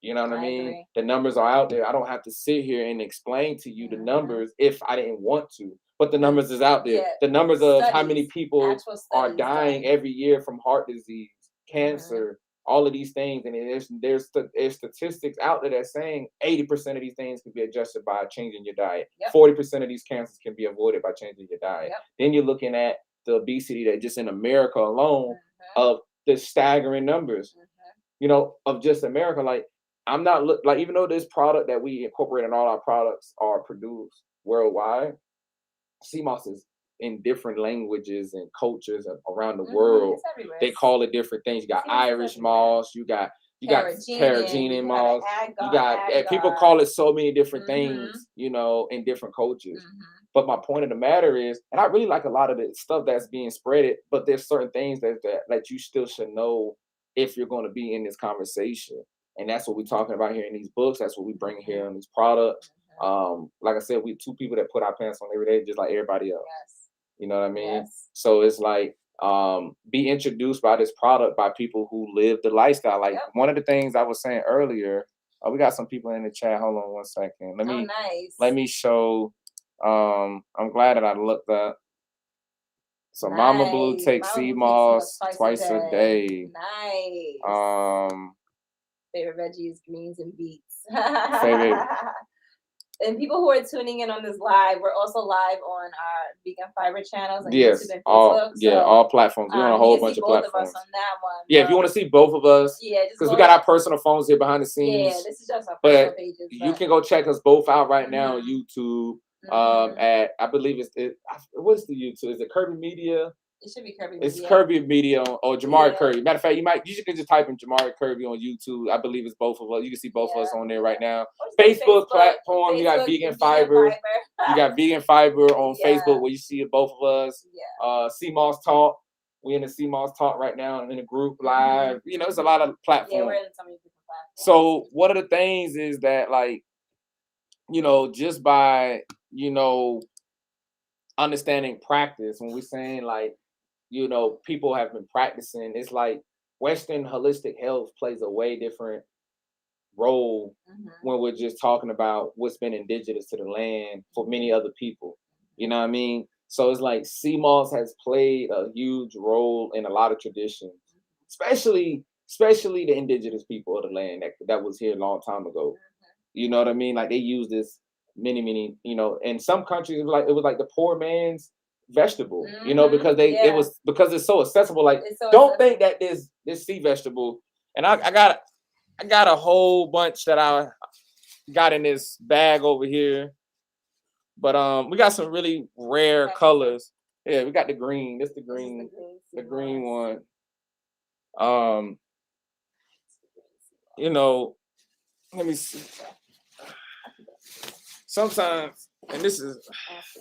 You know what I mean? agree. The numbers are out there. I don't have to sit here and explain to you the numbers if I didn't want to. But the numbers is out there. Yeah, The numbers of how many studies, people actual are studies dying done. every year from heart disease, cancer, all of these things. And there's statistics out there that's saying 80% of these things can be adjusted by changing your diet. 40% of these cancers can be avoided by changing your diet. Then you're looking at the obesity that just in America alone of the staggering numbers, you know, of just America. Like, I'm not like, even though this product that we incorporate in all our products are produced worldwide, Cmos is in different languages and cultures around the world. They call it different things. You got Irish moss, you got Carrageenan moss, you got people call it so many different things, you know, in different cultures. But my point of the matter is, and I really like a lot of the stuff that's being spreaded, but there's certain things that you still should know if you're going to be in this conversation. And that's what we're talking about here in these books. That's what we bring here in these products. Like I said, we two people that put our pants on every day, just like everybody else. You know what I mean? So it's like, be introduced by this product by people who live the lifestyle. Like one of the things I was saying earlier, we got some people in the chat. Hold on one second. Let me show. I'm glad that I looked up. So Mama Blue takes Cmos twice a day. Favorite veggies, greens, and beets. Favorite. And people who are tuning in on this live, we're also live on our vegan fiber channels on YouTube and Facebook. All platforms. We're on a whole bunch of platforms. Both of us on that one. Yeah, if you want to see both of us, because we got our personal phones here behind the scenes. Yeah, this is just our personal pages. You can go check us both out right now on YouTube. At I believe what's the YouTube? Is it Kirby Media? It should be Kirby It's Media. Kirby Media or Jamari Kirby. Matter of fact, you can just type in Jamari Kirby on YouTube. I believe it's both of us. You can see both of us on there right now. Facebook platform, you got Vegan Fiber. You got Vegan Fiber on Facebook where you see both of us. Cmos Talk. We in the Cmos Talk right now in a group live. You know, it's a lot of platforms. Yeah, we're in so many different platforms. So one of the things is that, like, you know, just by, you know, understanding practice, when we're saying, like, you know, people have been practicing, it's like Western holistic health plays a way different role when we're just talking about what's been indigenous to the land for many other people. You know what I mean? So it's like Cmos has played a huge role in a lot of traditions, especially the indigenous people of the land that was here a long time ago. You know what I mean? Like, they use this many, you know, in some countries it was like the poor man's vegetable, you know, because because it's so accessible. Like, don't think that this sea vegetable, and I got a whole bunch that I got in this bag over here, but we got some really rare colors. Yeah, we got the green. This the green one. You know, let me see. Sometimes, and this is,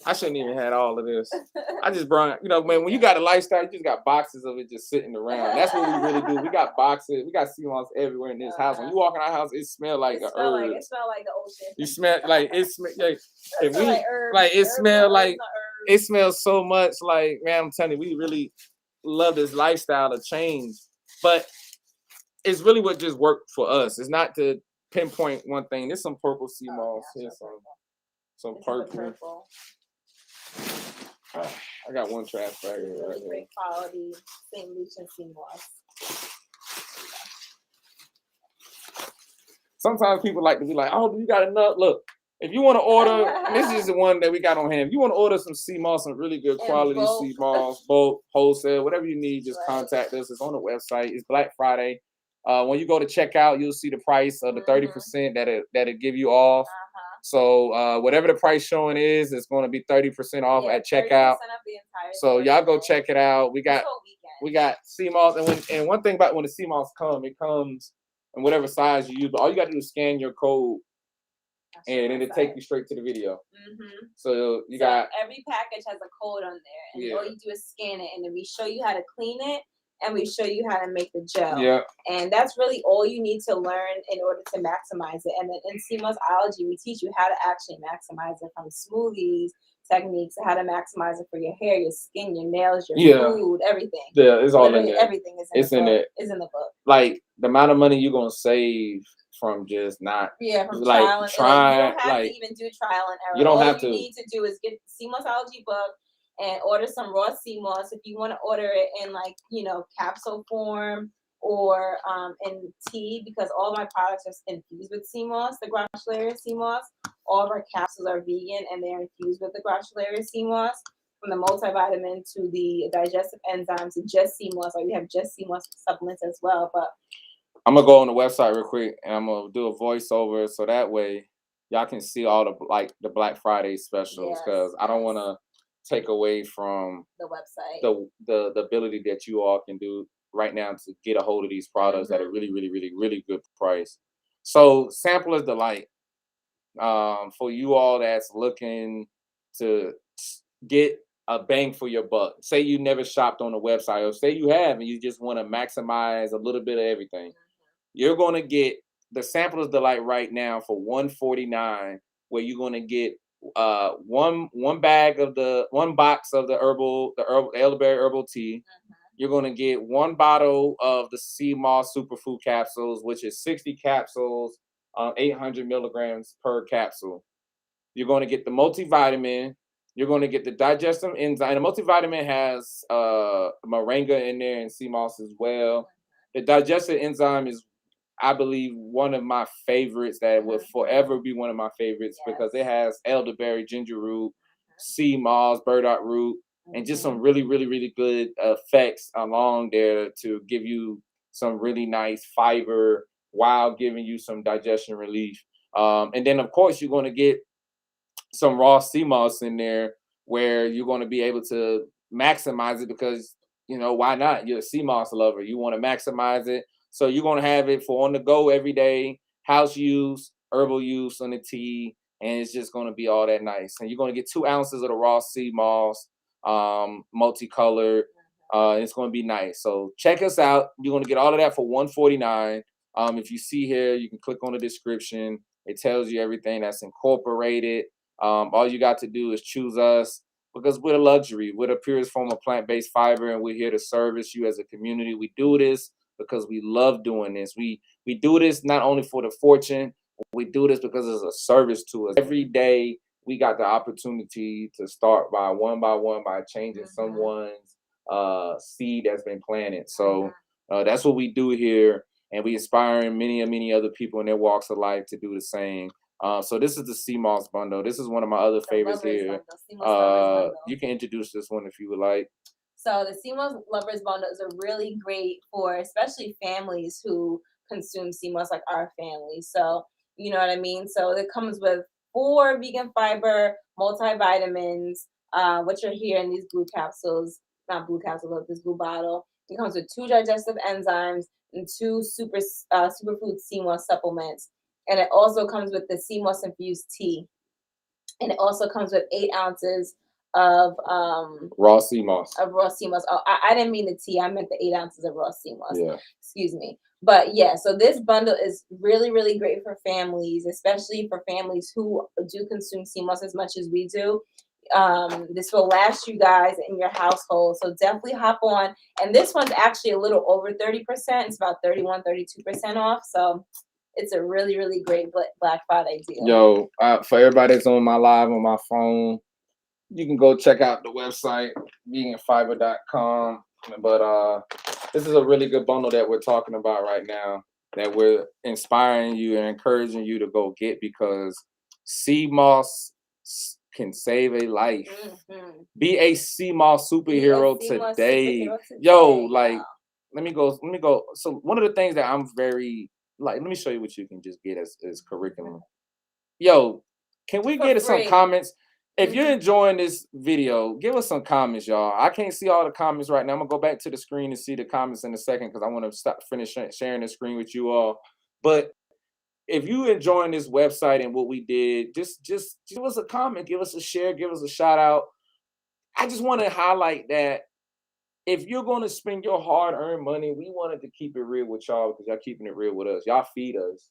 I shouldn't even had all of this. I just brought, you know, man, when you got a lifestyle, you just got boxes of it just sitting around. That's what we really do. We got boxes. We got Cmos everywhere in this house. When you walk in our house, it smells like a herb. It smells like the ocean. You smell like it smell like it smell like it smells so much. Like, man, I'm telling you, we really love this lifestyle to change, but it's really what just worked for us. It's not to pinpoint one thing. There's some purple Cmos. Here's some purple. I got one trash bag here. Really great quality St. Lucian Cmos. Sometimes people like to be like, "Oh, you got enough?" Look, if you want to order, this is the one that we got on hand. If you want to order some Cmos, some really good quality Cmos, bulk, wholesale, whatever you need, just contact us. It's on the website. It's Black Friday. When you go to checkout, you'll see the price of the 30% that'll give you off. So whatever the price showing is, it's going to be 30% off at checkout. So y'all go check it out. We got Cmos, and one thing about when the Cmos it comes in whatever size you use. But all you got to do is scan your code, and it'll take you straight to the video. So got every package has a code on there, and all you do is scan it, and then we show you how to clean it. And we show you how to make the gel. Yeah. And that's really all you need to learn in order to maximize it. And then in Cmosology, we teach you how to actually maximize it, from smoothies, techniques, how to maximize it for your hair, your skin, your nails, your food, everything. Yeah, it's all in there. Everything is in the book. Like, the amount of money you're going to save from just not from like trial and like you trying don't have to like even do trial and you error. don't All have you to. need to do is get the Cmosology book and order some raw Cmos. If you want to order it in like, capsule form or in tea, because all my products are infused with Cmos, the Grachularia Cmos. All of our capsules are vegan and they're infused with the Grachularia Cmos. From the multivitamin to the digestive enzymes to just Cmos. Like we have just Cmos supplements as well. But I'm gonna go on the website real quick and I'm gonna do a voiceover so that way y'all can see all the Black Friday specials, because I don't want to take away from the website, the ability that you all can do right now to get a hold of these products at a really really really really good price. So Sampler's Delight, for you all that's looking to get a bang for your buck. Say you never shopped on the website, or say you have and you just want to maximize a little bit of everything. You're going to get the Sampler's Delight right now for $149, where you're going to get one bag of one box of the elderberry herbal tea. You're going to get one bottle of the Cmos superfood capsules, which is 60 capsules, 800 milligrams per capsule. You're going to get the multivitamin. You're going to get the digestive enzyme. The multivitamin has moringa in there and Cmos as well. The digestive enzyme is, I believe, one of my favorites that will forever be one of my favorites, because it has elderberry, ginger root, Cmos, burdock root, and just some really, really, really good effects along there to give you some really nice fiber while giving you some digestion relief. And then, of course, you're going to get some raw Cmos in there, where you're going to be able to maximize it, because why not? You're a Cmos lover, you want to maximize it, so you're going to have it for on the go every day, house use, herbal use on the tea, and it's just going to be all that nice. And you're going to get 2 ounces of the raw Cmos, multicolored. It's going to be nice. So check us out. You're going to get all of that for $149. If you see here, you can click on the description. It tells you everything that's incorporated. All you got to do is choose us, because we're a luxury. We're the purest form of plant-based fiber, and we're here to service you as a community. We do this because we love doing this. We do this not only for the fortune, we do this because it's a service to us. Every day we got the opportunity to start by one by changing someone's seed that's been planted. So that's what we do here, and we inspiring many other people in their walks of life to do the same. So this is the Cmos Bundle. This is one of my other favorites here. You can introduce this one if you would like. So the Cmos Lovers Bundle is a really great for especially families who consume Cmos, like our family. So you know what I mean? So it comes with 4 vegan fiber multivitamins, which are here in these blue capsules. Not blue capsules, but this blue bottle. It comes with 2 digestive enzymes and 2 superfood Cmos supplements. And it also comes with the Cmos infused tea. And it also comes with 8 ounces of raw Cmos. Oh, I didn't mean the tea. I meant the 8 ounces of raw Cmos. Yeah. Excuse me. But yeah, so this bundle is really, really great for families, especially for families who do consume Cmos as much as we do. This will last you guys in your household. So definitely hop on. And this one's actually a little over 30%. It's about 31-32% off. So it's a really, really great Black Friday deal. Yo, for everybody that's on my live on my phone, you can go check out the website, veganfiber.com. But this is a really good bundle that we're talking about right now, that we're inspiring you and encouraging you to go get, because Cmos can save a life. Be a Cmos superhero today. Yo, like, let me go. So one of the things that I'm very, let me show you what you can just get as curriculum. Yo, can we get some comments? If you're enjoying this video, give us some comments, y'all. I can't see all the comments right now. I'm gonna go back to the screen and see the comments in a second, because I want to finish sharing the screen with you all. But if you enjoying this website and what we did, just give us a comment, give us a share, give us a shout out. I just want to highlight that if you're going to spend your hard-earned money, we wanted to keep it real with y'all, because y'all keeping it real with us. Y'all feed us.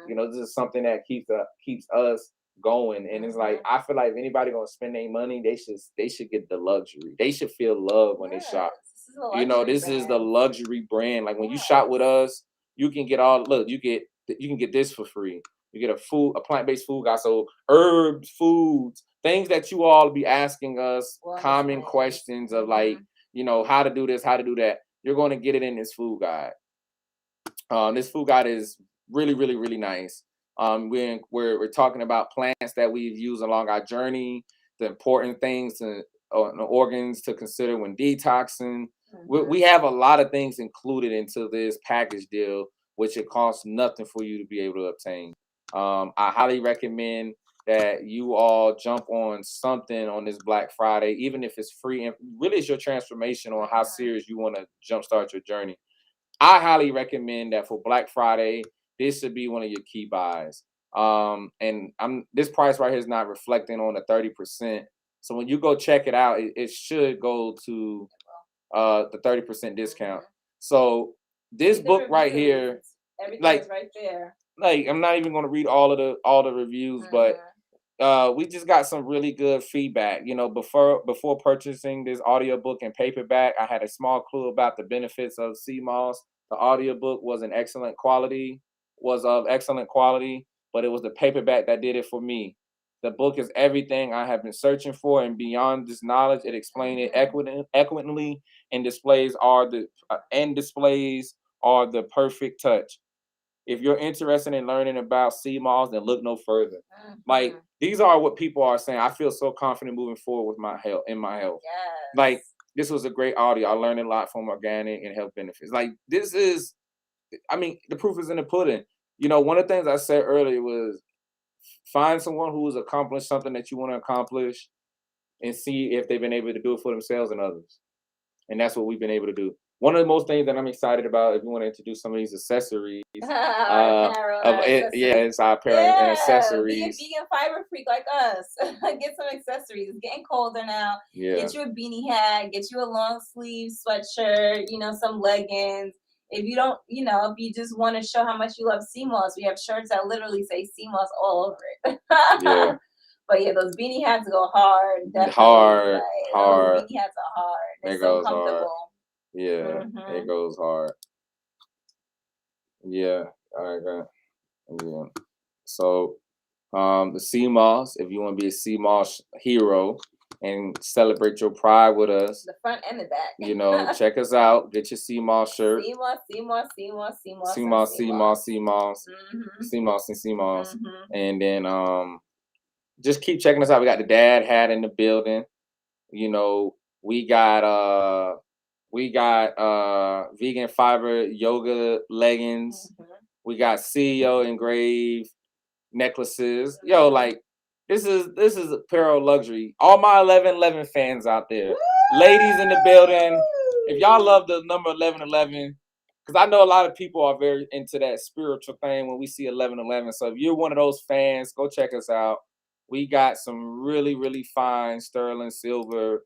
This is something that keeps us going. And it's like, I feel like if anybody gonna spend their money, they should get the luxury. They should feel love when they shop. This is the luxury brand. Like when you shop with us, you can get you get you can get this for free. You get a plant-based food guide. So herbs, foods, things that you all be asking us, common questions of like, how to do this, how to do that. You're going to get it in this food guide. This food guide is really, really, really nice. We're talking about plants that we've used along our journey, the important things to the organs to consider when detoxing. We have a lot of things included into this package deal, which it costs nothing for you to be able to obtain. I highly recommend that you all jump on something on this Black Friday, even if it's free. And really, it's your transformation on how serious you want to jumpstart your journey. I highly recommend that for Black Friday, this should be one of your key buys. And this price right here is not reflecting on the 30%. So when you go check it out, it should go to the 30% discount. So this book right here, everything's right there. Like I'm not even going to read all the reviews, but we just got some really good feedback. Before purchasing this audiobook and paperback, I had a small clue about the benefits of Cmos. The audiobook was of excellent quality, but it was the paperback that did it for me. The book is everything I have been searching for, and beyond this knowledge, it explained it equitably and displays are the perfect touch. If you're interested in learning about Cmos, then look no further. Like, these are what people are saying. I feel so confident moving forward with my health. Yes. Like, this was a great audio. I learned a lot from organic and health benefits. Like, the proof is in the pudding. One of the things I said earlier was find someone who has accomplished something that you want to accomplish and see if they've been able to do it for themselves and others. And that's what we've been able to do. One of the most things that I'm excited about, if you want to introduce some of these accessories, it's our apparel and accessories. Be a vegan fiber freak like us. Get some accessories. It's getting colder now. Yeah. Get you a beanie hat. Get you a long sleeve sweatshirt. Some leggings. If you don't, if you just want to show how much you love Cmos, we have shirts that literally say Cmos all over it. Yeah. But yeah, those beanie hats go hard. Definitely. Hard. Those beanie hats are hard. They're so comfortable. Hard. Yeah, it goes hard. Yeah, I got. Yeah. So, the Cmos, if you want to be a Cmos hero and celebrate your pride with us, the front and the back. Check us out. Get your Cmos shirt. Cmos. And then just keep checking us out. We got the dad hat in the building. We got vegan fiber yoga leggings. We got CEO engraved necklaces. Yo, like this is apparel luxury. All my 1111 fans out there, ladies in the building. If y'all love the number 1111, because I know a lot of people are very into that spiritual thing when we see 1111. So if you're one of those fans, go check us out. We got some really, really fine sterling silver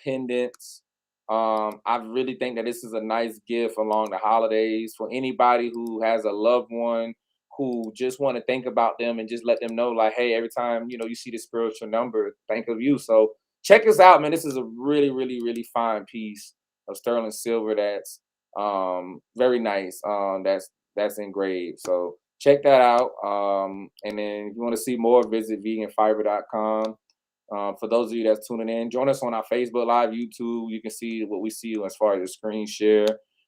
pendants. I really think that this is a nice gift along the holidays for anybody who has a loved one who just want to think about them and just let them know, like, hey, every time you see the spiritual number, think of you. So check us out, man. This is a really, really, really fine piece of sterling silver that's very nice. That's engraved. So check that out. And then if you want to see more, visit veganfiber.com. For those of you that's tuning in, join us on our Facebook Live, YouTube. You can see what we see as far as the screen share.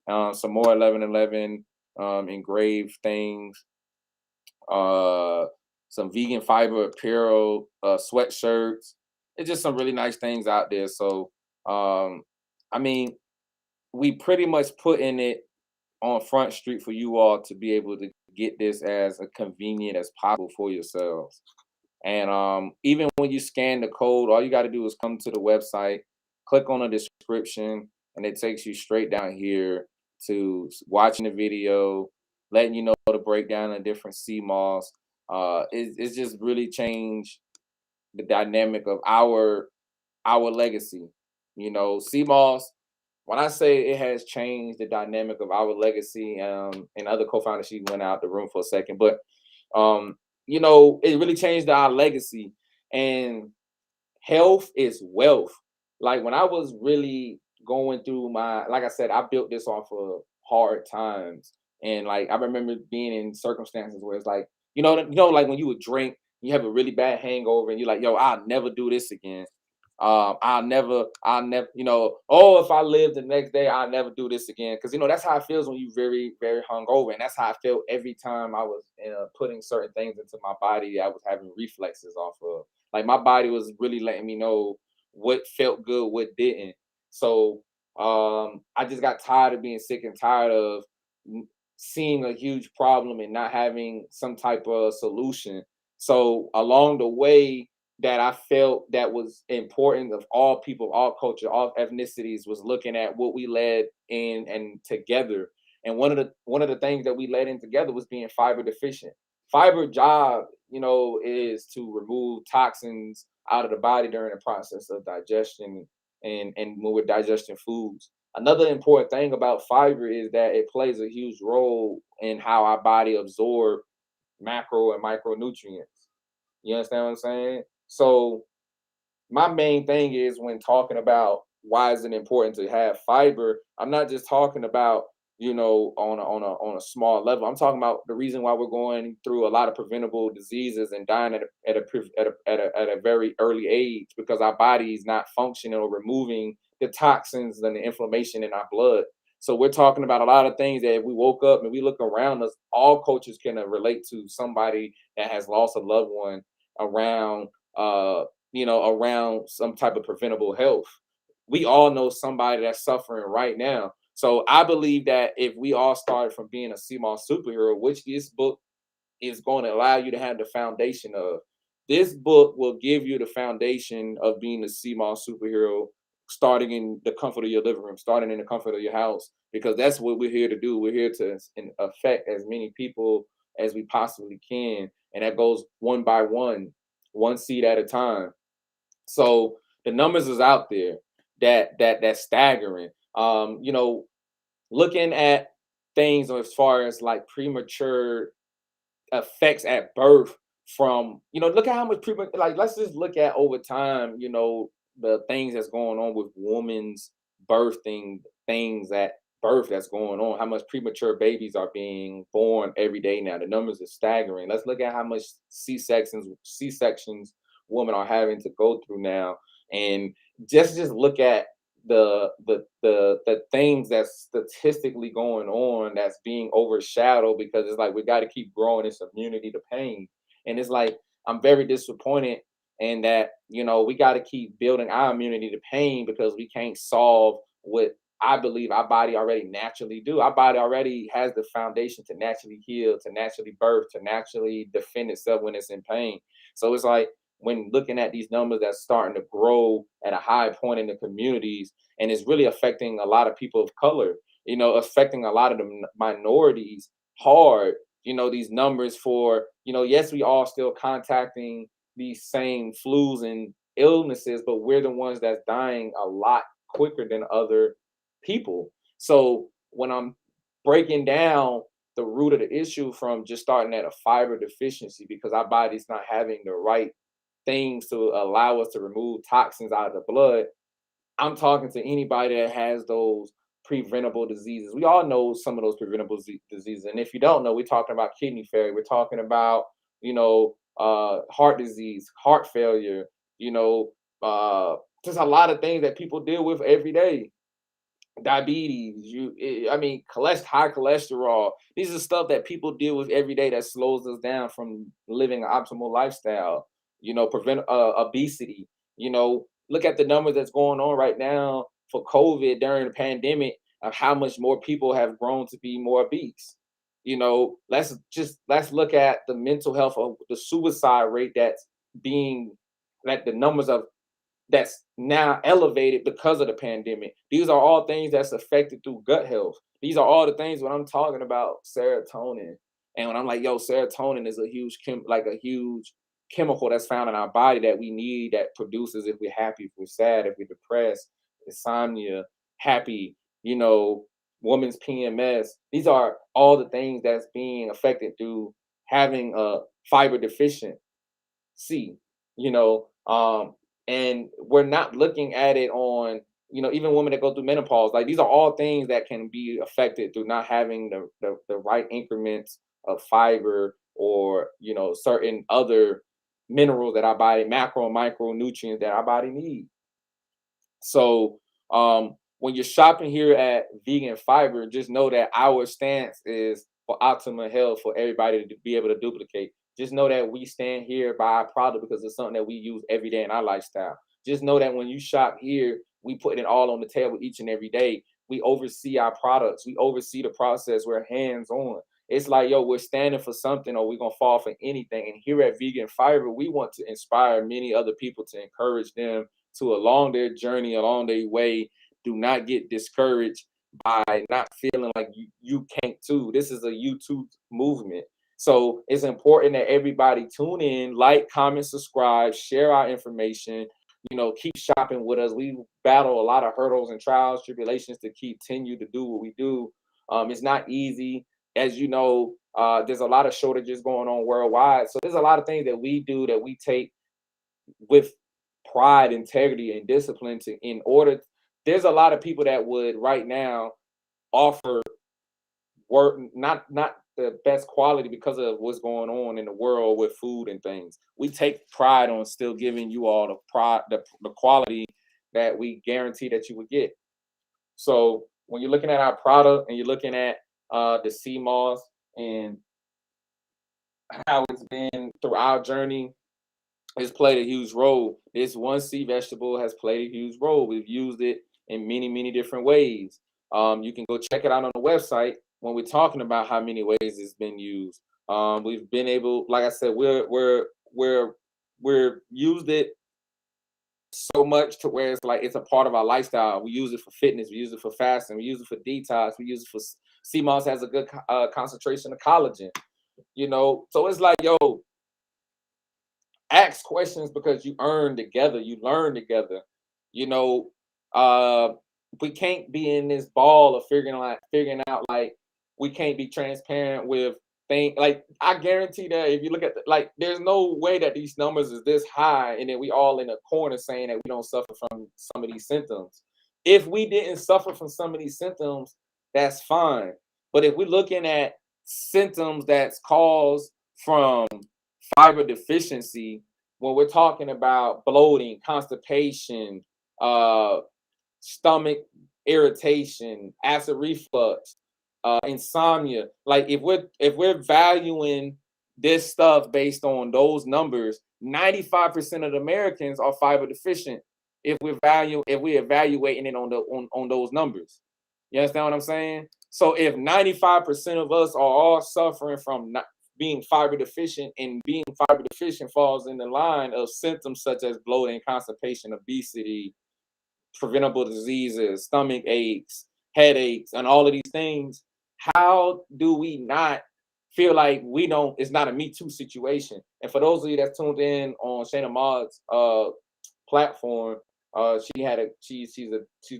Some more 1111 engraved things. Some vegan fiber apparel, sweatshirts. It's just some really nice things out there. So, we pretty much putting it on Front Street for you all to be able to get this as convenient as possible for yourselves. And even when you scan the code, all you got to do is come to the website, click on the description, and it takes you straight down here to watching the video, letting you know the breakdown of different Cmos. It's just really changed the dynamic of our legacy. Cmos, when I say it has changed the dynamic of our legacy, and other co-founders, she went out the room for a second, but it really changed our legacy. And health is wealth. Like when I was really going through like I said, I built this off of hard times. And like I remember being in circumstances where it's like, like when you would drink, you have a really bad hangover, and you're like, yo, I'll never do this again. I'll never, oh, if I live the next day, I'll never do this again. Cause that's how it feels when you very, very hungover. And that's how I felt every time I was putting certain things into my body. I was having reflexes off of. Like my body was really letting me know what felt good, what didn't. So I just got tired of being sick and tired of n- seeing a huge problem and not having some type of solution. So along the way, that I felt that was important of all people, all culture, all ethnicities was looking at what we led in and together. And one of the things that we led in together was being fiber deficient. Fiber job, is to remove toxins out of the body during the process of digestion and when we're digesting foods. Another important thing about fiber is that it plays a huge role in how our body absorb macro and micronutrients. You understand what I'm saying? So my main thing is when talking about why is it important to have fiber, I'm not just talking about, on a small level. I'm talking about the reason why we're going through a lot of preventable diseases and dying at a very early age, because our body is not functioning or removing the toxins and the inflammation in our blood. So we're talking about a lot of things that if we woke up and we look around us, all cultures can relate to somebody that has lost a loved one around around some type of preventable health. We all know somebody that's suffering right now. So I believe that if we all started from being a CMOS superhero, which this book is going to allow you to have the foundation of, this book will give you the foundation of being a CMOS superhero, starting in the comfort of your living room, starting in the comfort of your house, because that's what we're here to do. We're here to affect as many people as we possibly can. And that goes one by one seed at a time. So the numbers is out there that's staggering. Looking at things as far as like premature effects at birth from, look at how much like let's just look at over time, the things that's going on with women's birthing, things at birth that's going on, how much premature babies are being born every day now. The numbers are staggering. Let's look at how much C sections women are having to go through now, and just look at the things that's statistically going on that's being overshadowed, because it's like we got to keep growing this immunity to pain. And it's like I'm very disappointed in that, we got to keep building our immunity to pain, because we can't solve what I believe our body already naturally do. Our body already has the foundation to naturally heal, to naturally birth, to naturally defend itself when it's in pain. So it's like when looking at these numbers that's starting to grow at a high point in the communities, and it's really affecting a lot of people of color, affecting a lot of the minorities hard. These numbers for, yes, we all still contacting these same flus and illnesses, but we're the ones that's dying a lot quicker than other people. So when I'm breaking down the root of the issue from just starting at a fiber deficiency, because our body's not having the right things to allow us to remove toxins out of the blood, I'm talking to anybody that has those preventable diseases. We all know some of those preventable diseases. And if you don't know, we're talking about kidney failure. We're talking about, heart disease, heart failure, you know, just a lot of things that people deal with every day. Diabetes, I mean, high cholesterol. These are stuff that people deal with every day that slows us down from living an optimal lifestyle. Prevent obesity. Look at the numbers that's going on right now for COVID during the pandemic, of how much more people have grown to be more obese. Let's look at the mental health of the suicide rate that's being, like the numbers of that's now elevated because of the pandemic. These are all things that's affected through gut health. These are all the things when I'm talking about serotonin. And when I'm like, yo, serotonin is a huge chemical that's found in our body that we need, that produces if we're happy, if we're sad, if we're depressed, insomnia, happy, woman's PMS. These are all the things that's being affected through having a fiber deficient C, you know, um, and we're not looking at it on, even women that go through menopause, like these are all things that can be affected through not having the right increments of fiber, or certain other minerals that our body, macro and micronutrients that our body needs. So when you're shopping here at Vegan Fiber, just know that our stance is for optimal health for everybody to be able to duplicate. Just know that we stand here by our product because it's something that we use every day in our lifestyle. Just know that when you shop here, we put it all on the table each and every day. We oversee our products. We oversee the process. We're hands on. It's like, yo, we're standing for something, or we're going to fall for anything. And here at Vegan Fiber, we want to inspire many other people, to encourage them to along their journey, along their way. Do not get discouraged by not feeling like you can't too. This is a YouTube movement. So it's important that everybody tune in, like, comment, subscribe, share our information. Keep shopping with us. We battle a lot of hurdles and trials, tribulations to continue to do what we do. It's not easy. As you know, there's a lot of shortages going on worldwide. So there's a lot of things that we do that we take with pride, integrity, and discipline in order. There's a lot of people that would right now offer work, not the best quality because of what's going on in the world with food and things. We take pride on still giving you all the quality that we guarantee that you would get. So when you're looking at our product and you're looking at the Cmos and how it's been through our journey, it's played a huge role. This one sea vegetable has played a huge role. We've used it in many, many different ways. You can go check it out on the website when we're talking about how many ways it's been used. We've been able, like I said, we're used it so much to where it's like it's a part of our lifestyle. We use it for fitness. We use it for fasting. We use it for detox. We use it for Cmos has a good concentration of collagen. So it's like, yo, ask questions because you earn together, you learn together. We can't be in this ball of figuring out like we can't be transparent with things. Like I guarantee that if you look at there's no way that these numbers is this high and then we all in a corner saying that we don't suffer from some of these symptoms. If we didn't suffer from some of these symptoms, that's fine. But if we're looking at symptoms that's caused from fiber deficiency, when we're talking about bloating, constipation, stomach irritation, acid reflux, insomnia, like if we're valuing this stuff based on those numbers, 95% of the Americans are fiber deficient. If we're evaluating it on those numbers, you understand what I'm saying? So if 95% of us are all suffering from not being fiber deficient, and being fiber deficient falls in the line of symptoms such as bloating, constipation, obesity, preventable diseases, stomach aches, headaches, and all of these things, how do we not feel like it's not a Me Too situation? And for those of you that's tuned in on Shayna Maud's platform, she's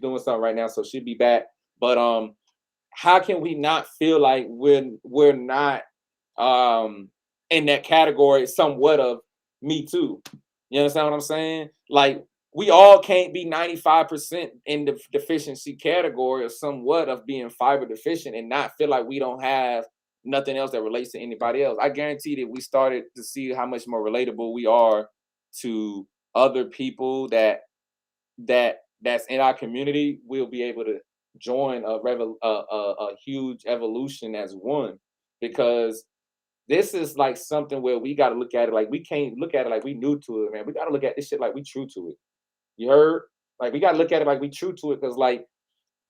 doing something right now, so she'll be back. But how can we not feel like we're not in that category somewhat of Me Too? You understand what I'm saying? Like we all can't be 95% in the deficiency category or somewhat of being fiber deficient and not feel like we don't have nothing else that relates to anybody else. I guarantee that we started to see how much more relatable we are to other people that's in our community. We'll be able to join a huge evolution as one, because this is like something where we got to look at it like we can't look at it like we new to it, man. We got to look at this shit like we true to it. You heard? Like we got to look at it like we true to it, because like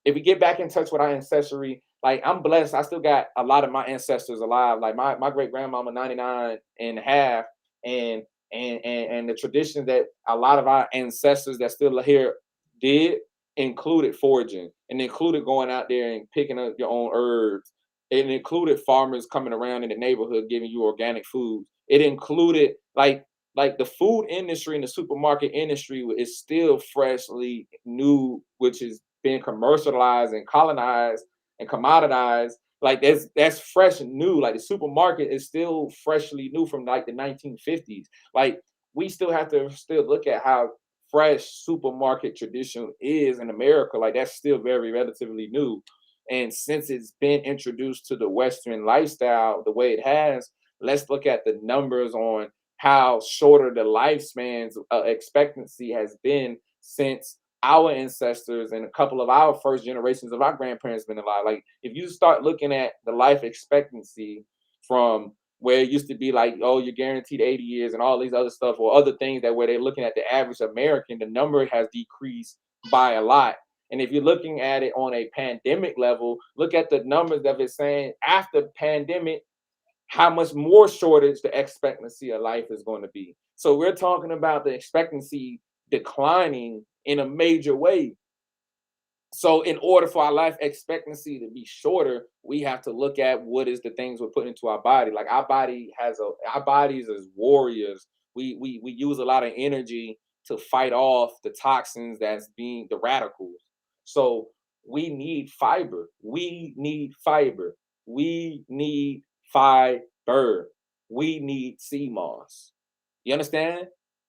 if we get back in touch with our ancestry, like I'm blessed. I still got a lot of my ancestors alive. Like my great grandmama, 99 and a half, and the traditions that a lot of our ancestors that still here did included foraging, and included going out there and picking up your own herbs. It included farmers coming around in the neighborhood giving you organic food. It included like the food industry and the supermarket industry is still freshly new, which is being commercialized and colonized and commoditized. Like that's fresh and new. Like the supermarket is still freshly new from like the 1950s. Like we still have to look at how fresh supermarket tradition is in America, like that's still very relatively new. And since it's been introduced to the Western lifestyle the way it has, let's look at the numbers on how shorter the lifespans expectancy has been since our ancestors and a couple of our first generations of our grandparents been alive. Like if you start looking at the life expectancy from where it used to be like, oh, you're guaranteed 80 years and all these other stuff, or other things that where they're looking at the average American, the number has decreased by a lot. And if you're looking at it on a pandemic level, look at the numbers that it's saying after pandemic, how much more shortage the expectancy of life is going to be. So we're talking about the expectancy declining in a major way. So in order for our life expectancy to be shorter, we have to look at what is the things we're putting into our body. Like our bodies as warriors. We use a lot of energy to fight off the toxins that's being the radicals. So we need fiber. We need fiber. We need fiber. We need CMOS. You understand?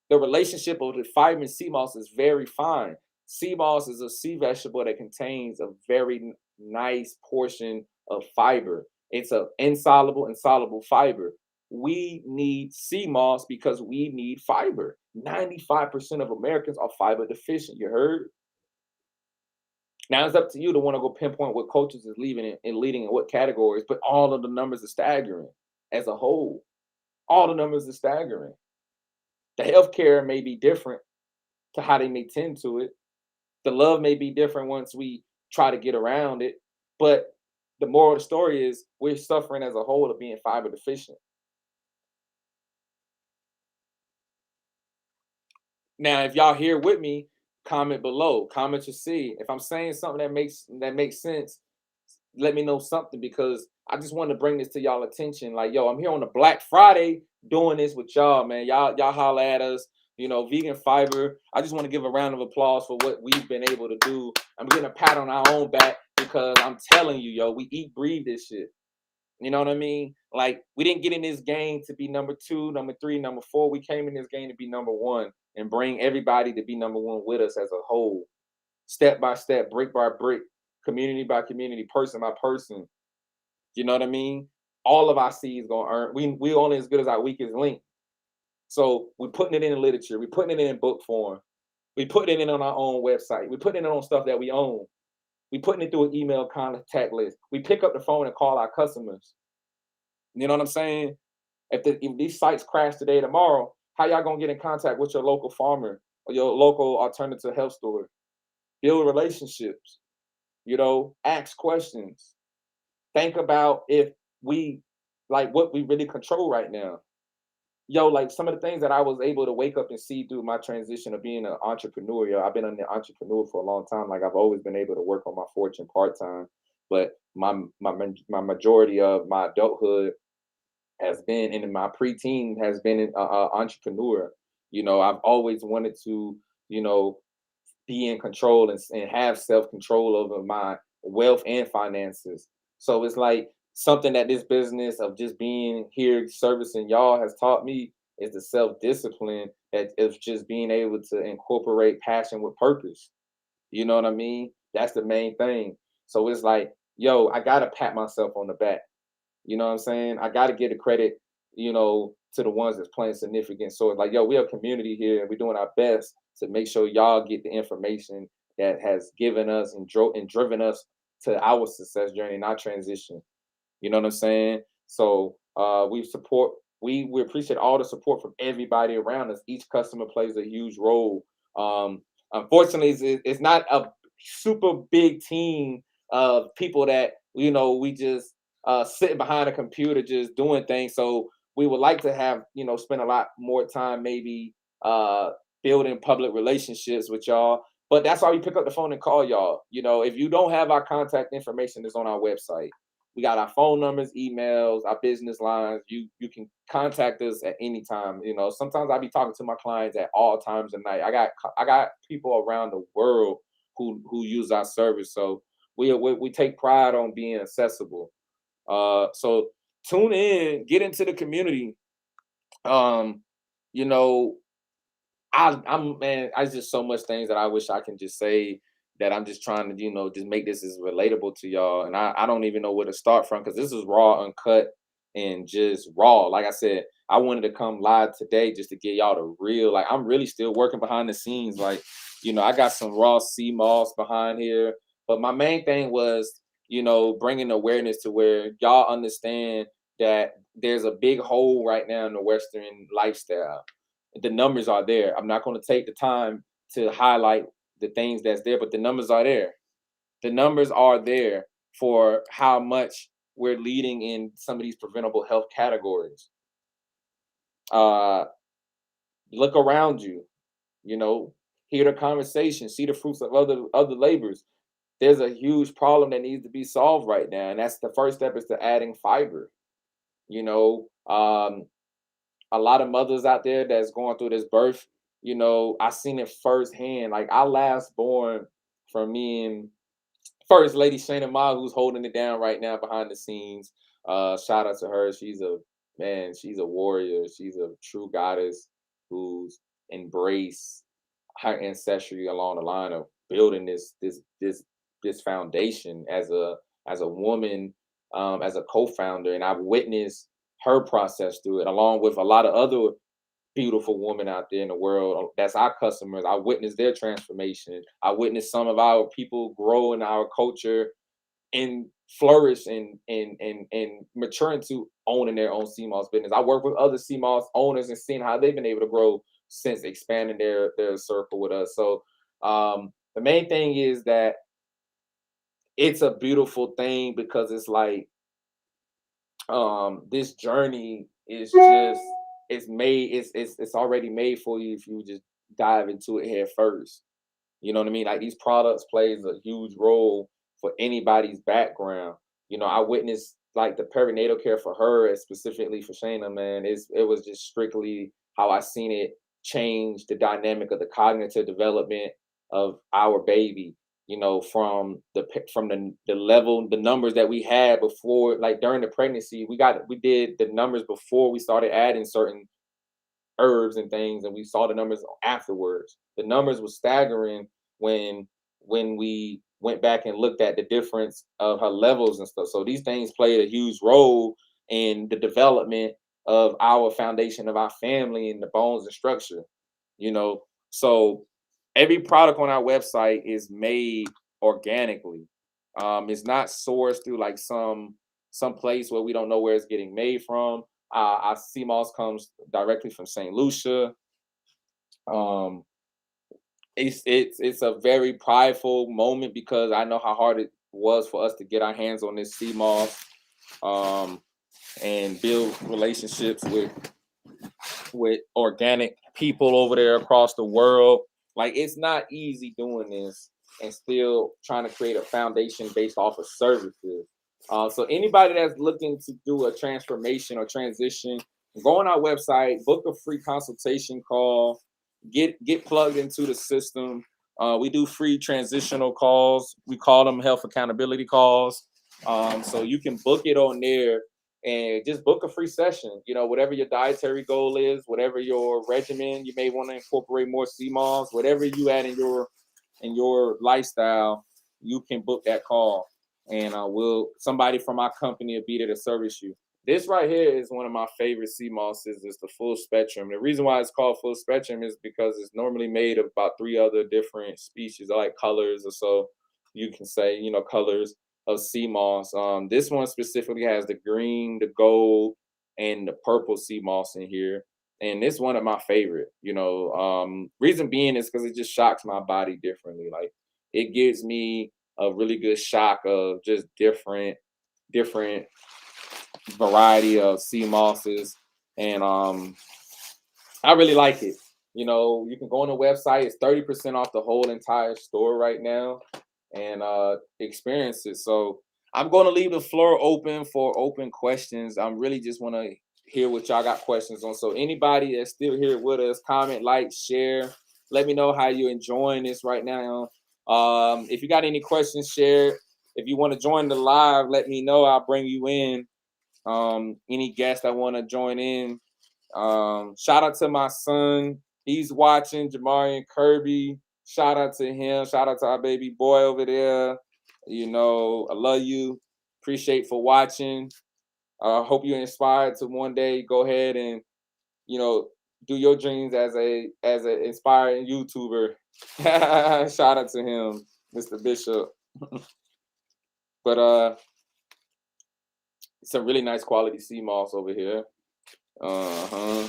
The relationship of the fiber and CMOS is very fine. Sea moss is a sea vegetable that contains a very nice portion of fiber. It's an insoluble and soluble fiber. We need sea moss because we need fiber. 95% of Americans are fiber deficient. You heard? Now it's up to you to want to go pinpoint what coaches is leaving and leading in what categories, but all of the numbers are staggering as a whole. All the numbers are staggering. The healthcare may be different to how they may tend to it. The love may be different once we try to get around it, but the moral of the story is we're suffering as a whole of being fiber deficient. Now, if y'all here with me, comment below. Comment your see. If I'm saying something that makes sense, let me know something because I just want to bring this to y'all attention. Like, yo, I'm here on a Black Friday doing this with y'all, man. Y'all holla at us. Vegan fiber. I just want to give a round of applause for what we've been able to do. I'm getting a pat on our own back because I'm telling you, yo, we eat, breathe this shit. You know what I mean? Like, we didn't get in this game to be number 2, number 3, number 4. We came in this game to be number 1 and bring everybody to be number 1 with us as a whole, step by step, brick by brick, community by community, person by person. You know what I mean? All of our seeds gonna earn. We only as good as our weakest link. So we're putting it in the literature. We're putting it in book form. We're putting it in on our own website. We're putting it on stuff that we own. We're putting it through an email contact list. We pick up the phone and call our customers. You know what I'm saying? If these sites crash today, tomorrow, how y'all gonna get in contact with your local farmer or your local alternative health store? Build relationships. Ask questions. Think about if we like what we really control right now. Like some of the things that I was able to wake up and see through my transition of being an entrepreneur. I've been an entrepreneur for a long time. Like I've always been able to work on my fortune part time, but my majority of my adulthood has been, and in my preteen has been an entrepreneur. I've always wanted to, you know, be in control and have self control over my wealth and finances. So it's like something that this business of just being here servicing y'all has taught me is the self discipline that is just being able to incorporate passion with purpose. You know what I mean? That's the main thing. So it's like, yo, I gotta pat myself on the back. You know what I'm saying? I got to give the credit, to the ones that's playing significant. So it's like, yo, we're a community here and we're doing our best to make sure y'all get the information that has given us and driven us to our success journey and our transition. You know what I'm saying? So we appreciate all the support from everybody around us. Each customer plays a huge role. Unfortunately, it's not a super big team of people that we just sitting behind a computer just doing things. So we would like to have spend a lot more time maybe building public relationships with y'all. But that's why we pick up the phone and call y'all. If you don't have our contact information, it's on our website. We got our phone numbers, emails, our business lines. You can contact us at any time. Sometimes I be talking to my clients at all times of night. I got people around the world who use our service. So we take pride on being accessible. So tune in, get into the community. Um, you know, I'm man, I just so much things that I wish I can just say that I'm just trying to, just make this as relatable to y'all. And I don't even know where to start from because this is raw, uncut, and just raw. Like I said, I wanted to come live today just to get y'all the real. Like I'm really still working behind the scenes. Like, I got some raw Cmos behind here. But my main thing was, bringing awareness to where y'all understand that there's a big hole right now in the Western lifestyle. The numbers are there. I'm not going to take the time to highlight the things that's there, but the numbers are there. The numbers are there for how much we're leading in some of these preventable health categories. Look around you, hear the conversation, see the fruits of other labors. There's a huge problem that needs to be solved right now, and that's the first step is to adding fiber. A lot of mothers out there that's going through this birth, I seen it firsthand. Like our last born from me and First Lady Shayna Ma, who's holding it down right now behind the scenes. Shout out to her. She's a warrior. She's a true goddess who's embraced her ancestry along the line of building this foundation as a woman, as a co-founder, and I've witnessed her process through it, along with a lot of other beautiful women out there in the world that's our customers. I witnessed their transformation. I witnessed some of our people grow in our culture and flourish and mature into owning their own CMOS business. I work with other CMOS owners and seeing how they've been able to grow since expanding their circle with us. So the main thing is that it's a beautiful thing because it's like this journey is just it's already made for you if you just dive into it head first. You know what I mean? Like these products plays a huge role for anybody's background. I witnessed like the perinatal care for her, and specifically for Shayna, man. It was just strictly how I seen it change the dynamic of the cognitive development of our baby. From the level, the numbers that we had before, like during the pregnancy, we did the numbers before we started adding certain herbs and things, and we saw the numbers afterwards. The numbers were staggering when we went back and looked at the difference of her levels and stuff. So these things played a huge role in the development of our foundation of our family and the bones and structure. So every product on our website is made organically. It's not sourced through like some place where we don't know where it's getting made from. Our CMOS comes directly from St. Lucia. Um, it's a very prideful moment because I know how hard it was for us to get our hands on this CMOS and build relationships with organic people over there across the world. Like it's not easy doing this and still trying to create a foundation based off of services. So anybody that's looking to do a transformation or transition, go on our website, book a free consultation call, get plugged into the system. We do free transitional calls. We call them health accountability calls. So you can book it on there and just book a free session. Whatever your dietary goal is, whatever your regimen, you may want to incorporate more CMOS, whatever you add in your lifestyle, you can book that call, and somebody from our company will be there to service you. This right here is one of my favorite CMOSs. It's the full spectrum. The reason why it's called full spectrum is because it's normally made of about 3 other different species, like colors or so. You can say, colors of CMOS. This one specifically has the green, the gold, and the purple CMOS in here. And it's one of my favorite, reason being is because it just shocks my body differently. Like it gives me a really good shock of just different variety of CMOSs. And I really like it. You can go on the website. It's 30% off the whole entire store right now and experience it. So I'm going to leave the floor open for open questions. I'm really just want to hear what y'all got questions on. So anybody that's still here with us, comment, like, share. Let me know how you're enjoying this right now. If you got any questions, share. If you want to join the live, let me know. I'll bring you in. Any guests that want to join in. Shout out to my son. He's watching Jamarian Kirby. Shout out to him. Shout out to our baby boy over there. You know, I love you. Appreciate for watching. I hope you're inspired to one day go ahead and, you know, do your dreams as an inspiring YouTuber. Shout out to him, Mr. Bishop. But some really nice quality sea moss over here. Uh-huh.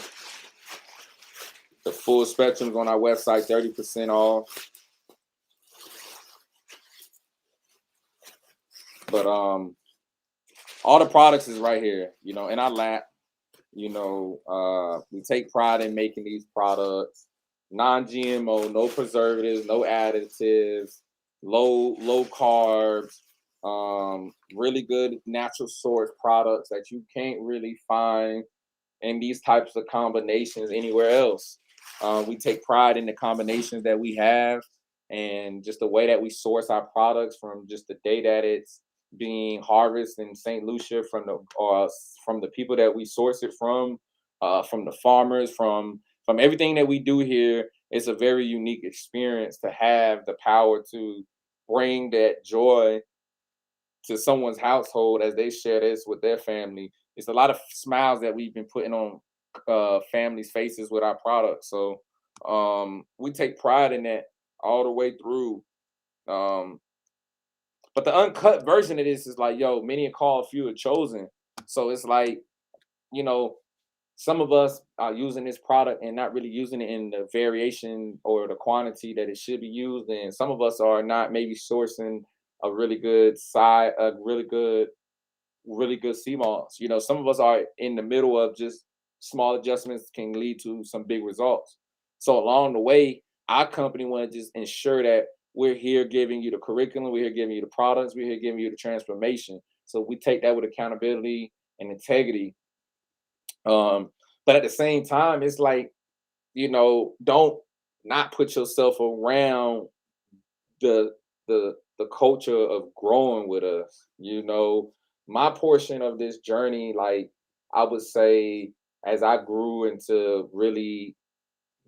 The full spectrum's on our website, 30% off. But all the products is right here, you know, in our lap. You know, we take pride in making these products. Non-GMO, no preservatives, no additives, low carbs, really good natural source products that you can't really find in these types of combinations anywhere else. We take pride in the combinations that we have and just the way that we source our products from just the day that it's being harvested in St. Lucia from the people that we source it from the farmers, from everything that we do here. It's a very unique experience to have the power to bring that joy to someone's household as they share this with their family. It's a lot of smiles that we've been putting on families' faces with our products. So we take pride in that all the way through. Um, but the uncut version of this is like, yo, many are called, few are chosen. So it's like, you know, some of us are using this product and not really using it in the variation or the quantity that it should be used in. Some of us are not maybe sourcing a really good CMOS. You know, some of us are in the middle of just small adjustments can lead to some big results. So along the way, our company want to just ensure that we're here giving you the curriculum, we're here giving you the products, we're here giving you the transformation. So we take that with accountability and integrity. But at the same time, it's like, you know, don't not put yourself around the the culture of growing with us. You know, my portion of this journey, like I would say, as I grew into really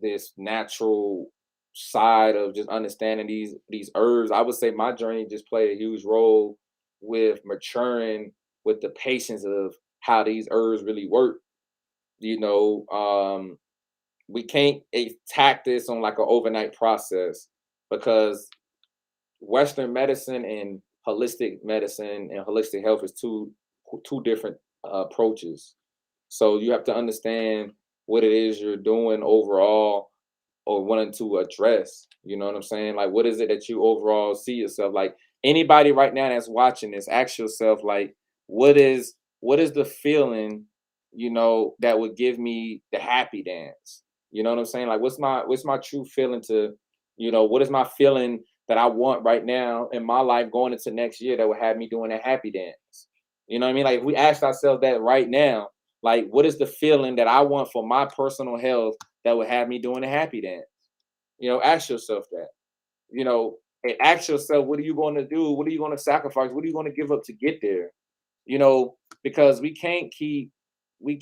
this natural side of just understanding these herbs, I would say my journey just played a huge role with maturing with the patience of how these herbs really work. You know, we can't attack this on like an overnight process because Western medicine and holistic medicine and holistic health is two different approaches. So you have to understand what it is you're doing overall or wanting to address. You know what I'm saying? Like, what is it that you overall see yourself like? Anybody right now that's watching this, ask yourself like, what is the feeling, you know, that would give me the happy dance? You know what I'm saying? Like, what's my true feeling to, you know, what is my feeling that I want right now in my life going into next year that would have me doing a happy dance? You know what I mean? Like, if we ask ourselves that right now, like, what is the feeling that I want for my personal health that would have me doing a happy dance? You know, ask yourself that. You know, and ask yourself, what are you going to do? What are you going to sacrifice? What are you going to give up to get there? You know, because we can't keep you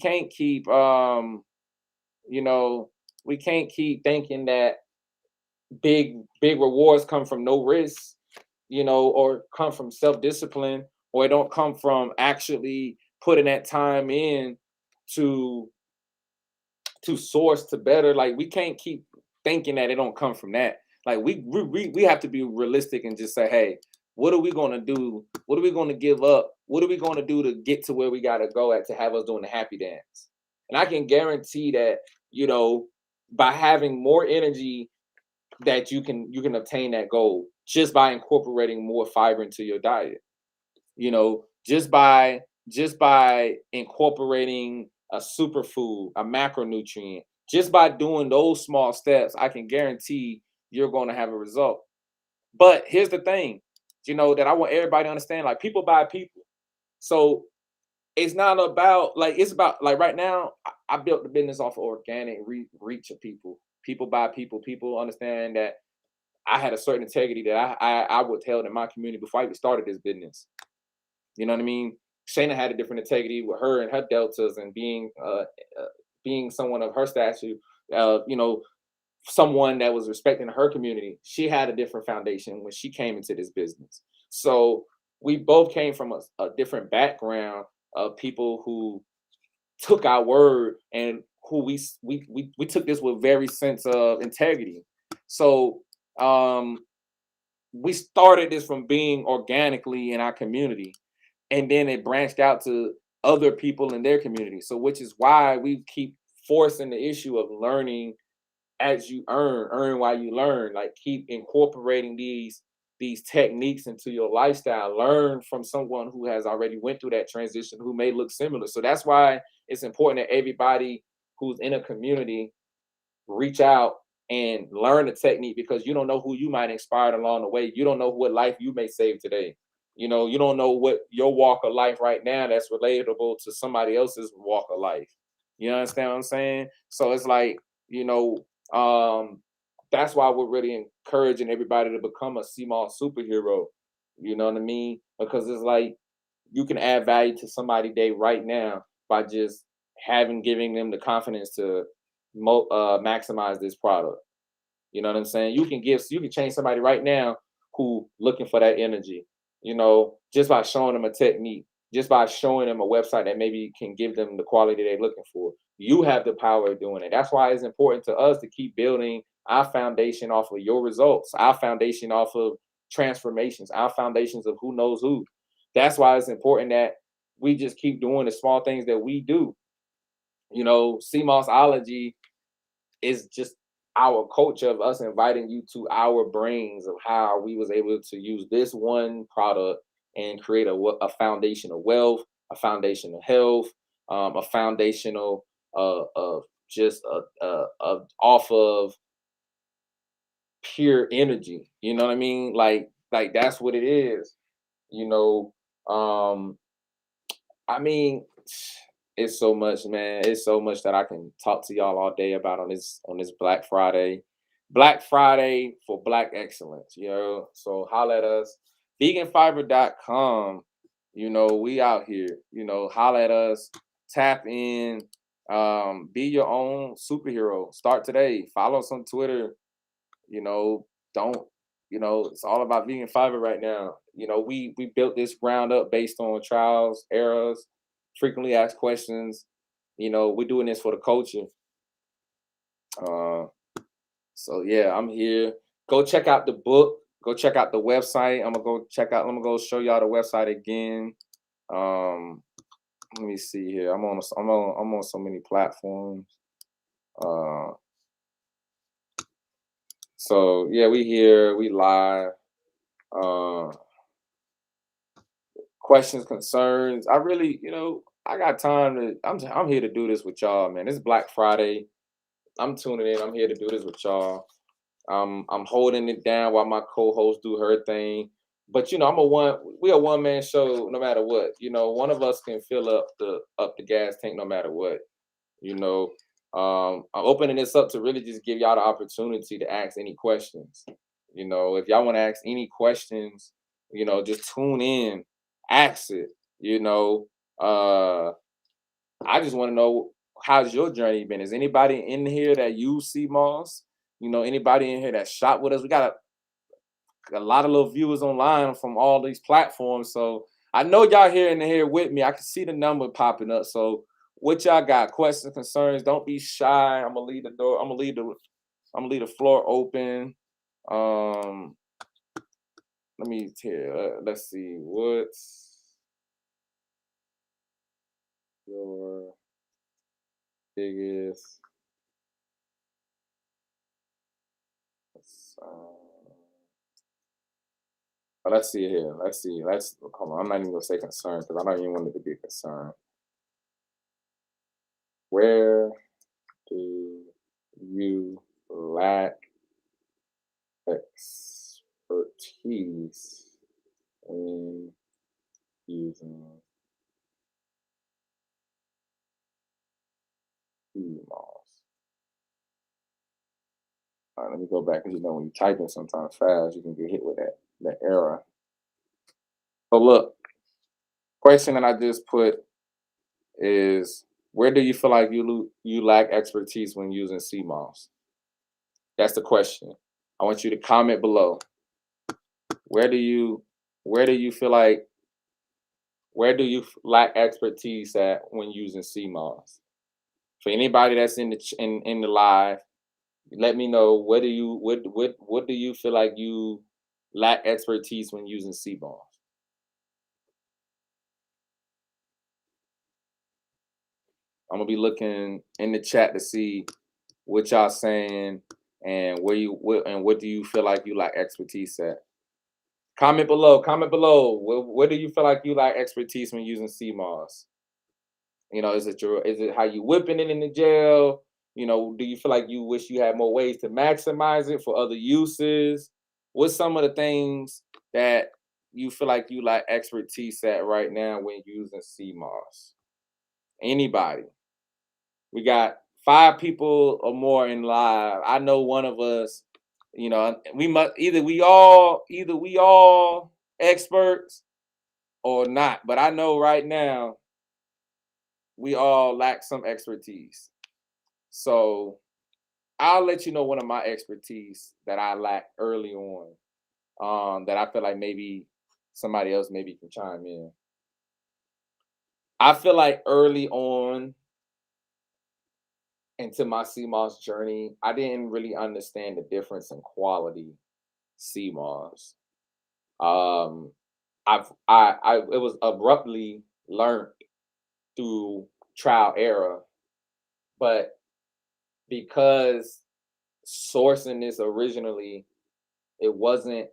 know, we can't keep thinking that big rewards come from no risk, you know, or come from self-discipline, or it don't come from actually putting that time in to source to better. Like, we can't keep thinking that it don't come from that. Like, we have to be realistic and just say, hey, what are we going to do? What are we going to give up? What are we going to do to get to where we got to go at to have us doing the happy dance? And I can guarantee that, you know, by having more energy, that you can obtain that goal just by incorporating more fiber into your diet. You know, just by incorporating a superfood, a macronutrient, just by doing those small steps, I can guarantee you're going to have a result. But here's the thing, you know, that I want everybody to understand: like, people buy people. So it's not about like, it's about like, right now I built the business off of organic reach of people. People buy people. People understand that I had a certain integrity that I would held in my community before I even started this business. You know what I mean? Shayna had a different integrity with her and her deltas and being someone of her stature. You know, someone that was respecting her community, she had a different foundation when she came into this business. So we both came from a different background of people who took our word and who we took this with very sense of integrity. So we started this from being organically in our community, and then it branched out to other people in their community. So which is why we keep forcing the issue of learning as you earn while you learn. Like keep incorporating these techniques into your lifestyle. Learn from someone who has already went through that transition, who may look similar. So that's why it's important that everybody who's in a community reach out and learn the technique, because you don't know who you might inspire along the way. You don't know what life you may save today. You don't know what your walk of life right now that's relatable to somebody else's walk of life. You understand what I'm saying? So it's like, you know, that's why we're really encouraging everybody to become a CMOS superhero. You know what I mean? Because it's like you can add value to somebody day right now by just giving them the confidence to maximize this product. You know what I'm saying? You can change somebody right now who looking for that energy, just by showing them a technique, just by showing them a website that maybe can give them the quality they're looking for. You have the power of doing it. That's why it's important to us to keep building our foundation off of your results, our foundation off of transformations, our foundations of who knows who. That's why it's important that we just keep doing the small things that we do. CMOSology is just our culture of us inviting you to our brains of how we was able to use this one product and create a foundation of wealth, a foundation of health, a foundational of just off of pure energy. You know what I mean? Like that's what it is. You know, I mean, it's so much, man. It's so much that I can talk to y'all all day about on this Black Friday. Black Friday for Black excellence, So holla at us. Veganfiber.com. We out here. Holla at us. Tap in. Be your own superhero. Start today. Follow us on Twitter. Don't it's all about vegan fiber right now. We built this ground up based on trials, errors, frequently asked questions. We're doing this for the culture. So yeah, I'm here. Go check out the book. Go check out the website. I'm gonna go show y'all the website again. Let me see here. I'm on so many platforms. So yeah, we here, we live. Questions, concerns. I really, I got time I'm here to do this with y'all, man. It's Black Friday. I'm tuning in. I'm here to do this with y'all. I'm holding it down while my co-host do her thing. But we a one-man show no matter what. One of us can fill up the gas tank no matter what. I'm opening this up to really just give y'all the opportunity to ask any questions. If y'all want to ask any questions, just tune in, ask it. I just want to know, how's your journey been? Is anybody in here that use CMOS? Anybody in here that shop with us? We got a lot of little viewers online from all these platforms. So I know y'all here in here with me. I can see the number popping up. So what y'all got? Questions, concerns? Don't be shy. I'm gonna leave the door. I'm gonna leave the floor open. Let me tell. Let's see. What's your biggest let's see here. Let's see. Hold on. I'm not even gonna say concern because I don't even want it to be a concern. Where do you lack expertise in using CMOS? All right, let me go back because when you're typing sometimes fast, you can get hit with that error. So look, question that I just put is, where do you feel like you lack expertise when using CMOS? That's the question. I want you to comment below. Where do you where do you feel like where do you lack expertise at when using CMOS? For anybody that's in the live, let me know what do you feel like you lack expertise when using CMOS? I'm gonna be looking in the chat to see what y'all saying and what do you feel like you lack expertise at? Comment below. Comment below. Where do you feel like you lack expertise when using CMOS? Is it how you whipping it in the gel? Do you feel like you wish you had more ways to maximize it for other uses? What's some of the things that you feel like you lack expertise at right now when using CMOS? Anybody? We got 5 people or more in live. I know one of us, we must either we all experts or not. But I know right now we all lack some expertise. So I'll let you know one of my expertise that I lacked early on. That I feel like maybe somebody else maybe can chime in. I feel like early on into my CMOS journey, I didn't really understand the difference in quality CMOS. Um, it was abruptly learned through trial error, but because sourcing this originally, it wasn't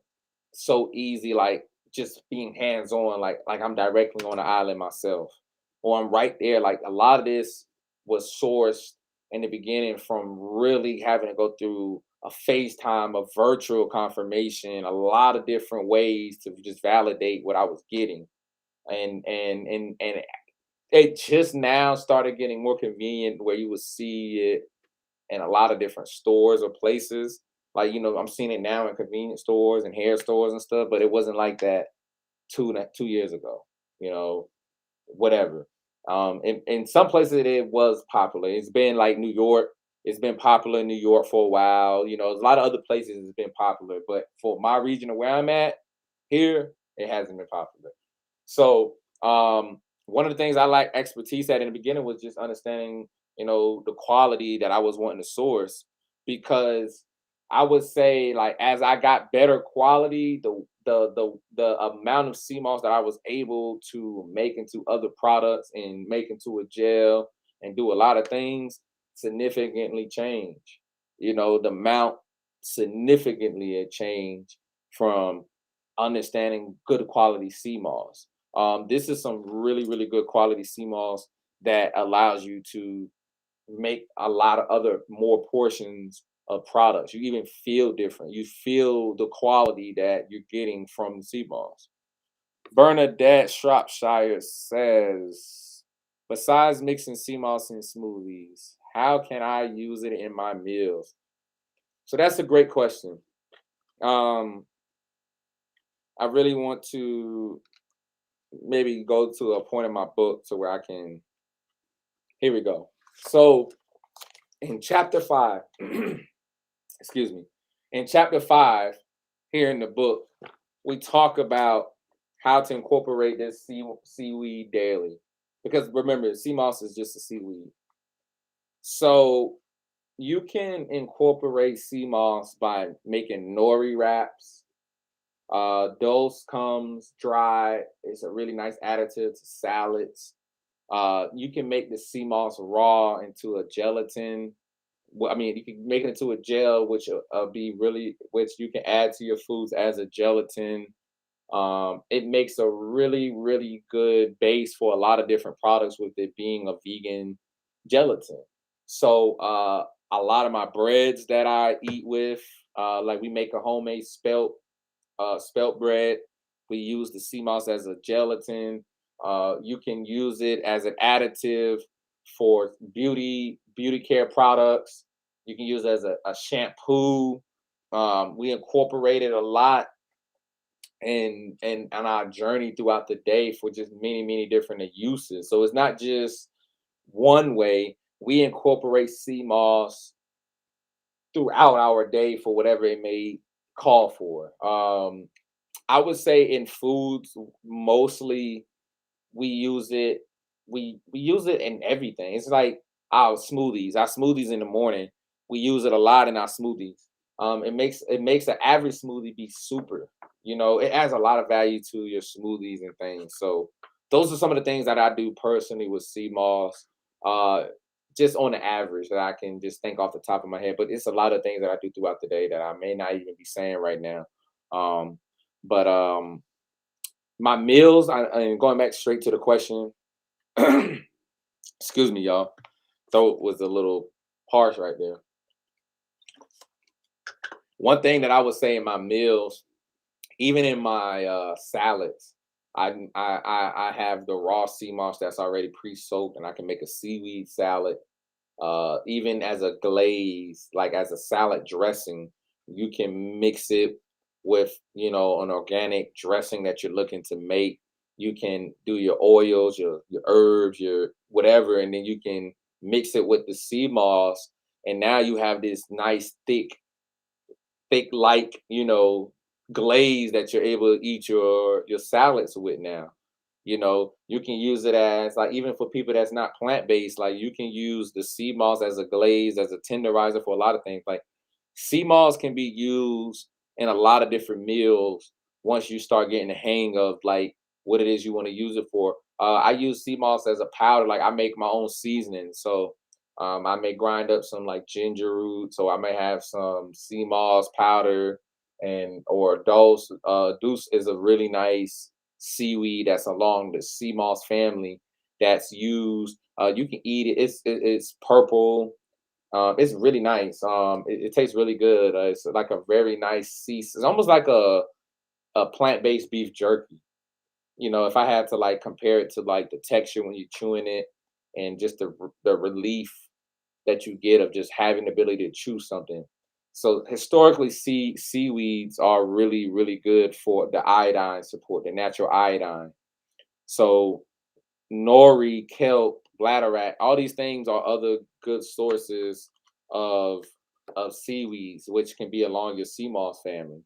so easy, like just being hands on, like I'm directly on the island myself, or I'm right there. Like a lot of this was sourced in the beginning from really having to go through a FaceTime, a virtual confirmation, a lot of different ways to just validate what I was getting. And it just now started getting more convenient where you would see it in a lot of different stores or places. Like, I'm seeing it now in convenience stores and hair stores and stuff, but it wasn't like that 2 years ago, you know, whatever. In some places it was popular. It's been like New York. It's been popular in New York for a while. A lot of other places it's been popular, but for my region of where I'm at here, it hasn't been popular. So one of the things I like expertise at in the beginning was just understanding, the quality that I was wanting to source, because I would say, like, as I got better quality, the amount of CMOS that I was able to make into other products and make into a gel and do a lot of things significantly changed. The amount significantly had changed from understanding good quality CMOS. This is some really, really good quality CMOS that allows you to make a lot of other more portions of products. You even feel different. You feel the quality that you're getting from the CMOS. Bernadette Shropshire says, besides mixing CMOS in smoothies, how can I use it in my meals? So that's a great question. I really want to maybe go to a point in my book to where I can. Here we go. So in chapter 5, excuse me, in chapter 5, here in the book, we talk about how to incorporate this seaweed daily. Because remember, sea moss is just a seaweed. So you can incorporate sea moss by making nori wraps. Dose comes dry. It's a really nice additive to salads. You can make the sea moss raw into a gelatin. Well, I mean, you can make it into a gel, which which you can add to your foods as a gelatin. It makes a really, really good base for a lot of different products with it being a vegan gelatin. So a lot of my breads that I eat with, like we make a homemade spelt bread. We use the sea moss as a gelatin. You can use it as an additive for beauty care products. You can use it as a shampoo. We incorporate it a lot and on our journey throughout the day for just many different uses. So it's not just one way. We incorporate sea moss throughout our day for whatever it may call for. I would say in foods, mostly we use it. We use it in everything. It's like our smoothies. Our smoothies in the morning, we use it a lot in our smoothies. It makes an average smoothie be super. It adds a lot of value to your smoothies and things. So those are some of the things that I do personally with sea moss. Uh, just on the average that I can just think off the top of my head. But it's a lot of things that I do throughout the day that I may not even be saying right now. But my meals, and going back straight to the question, excuse me, y'all. Throat was a little harsh right there. One thing that I would say in my meals, even in my salads, I have the raw sea moss that's already pre-soaked, and I can make a seaweed salad. Even as a glaze, like as a salad dressing, you can mix it with, an organic dressing that you're looking to make. You can do your oils, your herbs, your whatever, and then you can mix it with the sea moss, and now you have this nice thick like glaze that you're able to eat your salads with now. You can use it as, like, even for people that's not plant-based, like you can use the sea moss as a glaze, as a tenderizer for a lot of things. Like sea moss can be used in a lot of different meals once you start getting the hang of like what it is you want to use it for. I use sea moss as a powder. Like I make my own seasoning. So I may grind up some like ginger root. So I may have some sea moss powder, and or dose. Deuce is a really nice seaweed that's along the sea moss family that's used. You can eat it. It's purple. It's really nice. It tastes really good. It's like a very nice sea. It's almost like a plant-based beef jerky. If I had to like compare it to like the texture when you're chewing it, and just the relief that you get of just having the ability to chew something. So historically, seaweeds are really, really good for the iodine support, the natural iodine. So nori, kelp, bladderwrack, all these things are other good sources of seaweeds, which can be along your sea moss family.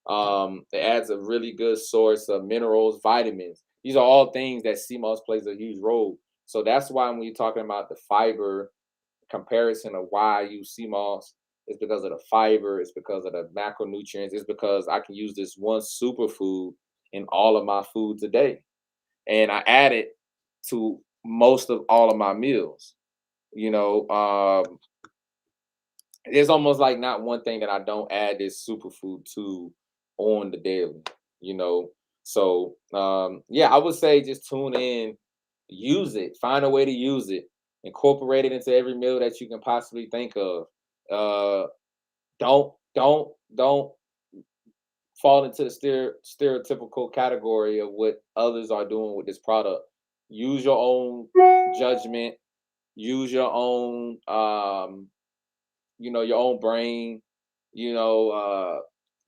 It adds a really good source of minerals, vitamins. These are all things that sea moss plays a huge role. So that's why when you're talking about the fiber comparison of why I use sea moss, is because of the fiber, it's because of the macronutrients, it's because I can use this one superfood in all of my foods a day. And I add it to most of all of my meals. You know, it's almost like not one thing that I don't add this superfood to on the daily, you know. So yeah, I would say just tune in, use it, find a way to use it, incorporate it into every meal that you can possibly think of. Uh don't fall into the stereotypical category of what others are doing with this product. Use your own judgment, use your own your own brain.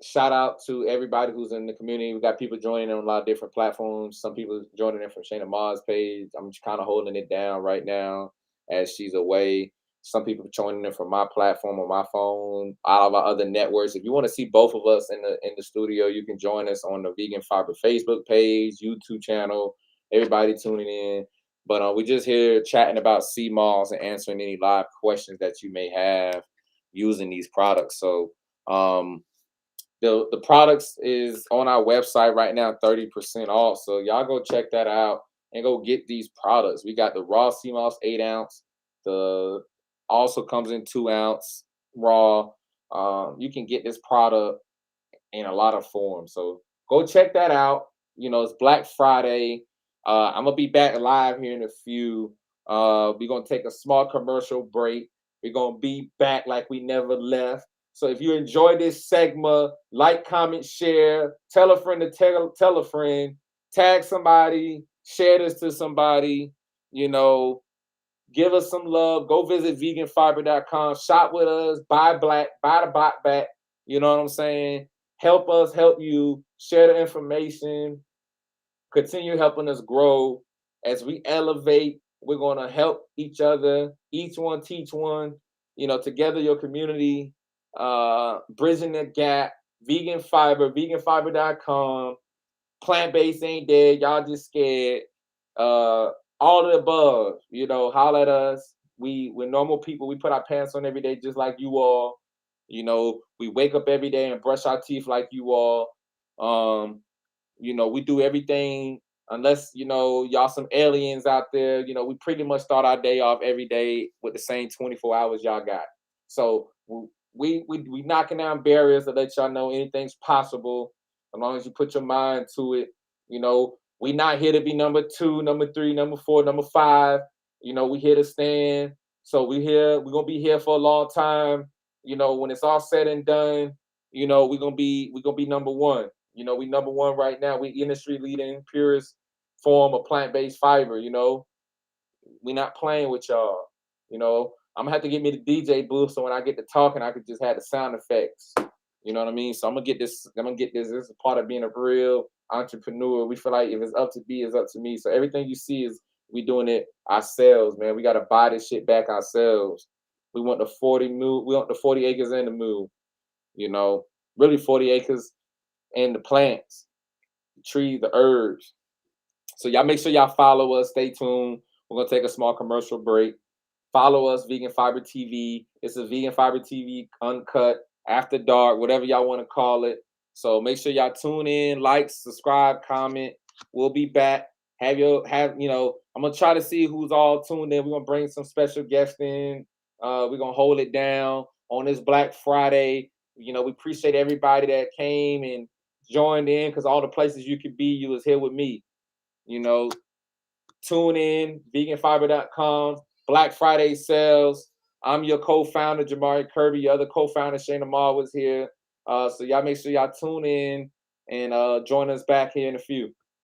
Shout out to everybody who's in the community. We got people joining on a lot of different platforms. Some people joining in from Shayna Ma's page. I'm just kind of holding it down right now as she's away. Some people joining in from my platform on my phone, all of our other networks. If you want to see both of us in the studio, you can join us on the Vegan Fiber Facebook page, YouTube channel. Everybody tuning in. But we're just here chatting about sea moss and answering any live questions that you may have using these products. So the products is on our website right now, 30% off. So y'all go check that out and go get these products. We got the raw CMOS 8 ounce. The also comes in 2 ounce raw. You can get this product in a lot of forms. So go check that out. It's Black Friday. I'm gonna be back live here in a few. We're gonna take a small commercial break. We're gonna be back like we never left. So if you enjoy this segment, like, comment, share, tell a friend to tell a friend, tag somebody, share this to somebody, give us some love. Go visit veganfiber.com, shop with us, buy the bot back. You know what I'm saying? Help us help you, share the information, continue helping us grow. As we elevate, we're going to help each other, each one teach one. Together, your community Bridging the Gap, Vegan Fiber, veganfiber.com. Plant-based ain't dead. Y'all just scared. All of the above. You know, holler at us. We're normal people. We put our pants on every day just like you all. You know, we wake up every day and brush our teeth like you all. Um, you know, we do everything unless, you know, y'all some aliens out there. You know, we pretty much start our day off every day with the same 24 hours y'all got. So we knocking down barriers to let y'all know anything's possible as long as you put your mind to it. You know, we not here to be number 2, number 3, number 4, number 5. You know, we here to stand. So we're gonna be here for a long time. You know, when it's all said and done, you know, we're gonna be number 1. You know, we number 1 right now. We industry leading purest form of plant-based fiber, you know. We not playing with y'all. You know, I'm gonna have to get me the DJ booth so when I get to talking, I could just have the sound effects. You know what I mean? So I'm gonna get this. I'm gonna get this. This is part of being a real entrepreneur. We feel like if it's up to me, it's up to me. So everything you see is we doing it ourselves, man. We gotta buy this shit back ourselves. We want the 40 move. We want the 40 acres and the move. You know, really 40 acres and the plants, the trees, the herbs. So y'all make sure y'all follow us. Stay tuned. We're gonna take a small commercial break. Follow us, Vegan Fiber TV. It's a Vegan Fiber TV Uncut, After Dark, whatever y'all want to call it. So make sure y'all tune in, like, subscribe, comment. We'll be back. You know, I'm gonna try to see who's all tuned in. We're gonna bring some special guests in. We're gonna hold it down on this Black Friday. You know, we appreciate everybody that came and joined in because all the places you could be, you was here with me. You know, tune in, veganfiber.com, Black Friday sales. I'm your co-founder, Jamari Kirby. Your other co-founder, Shayna Mar, was here. So y'all make sure y'all tune in and join us back here in a few.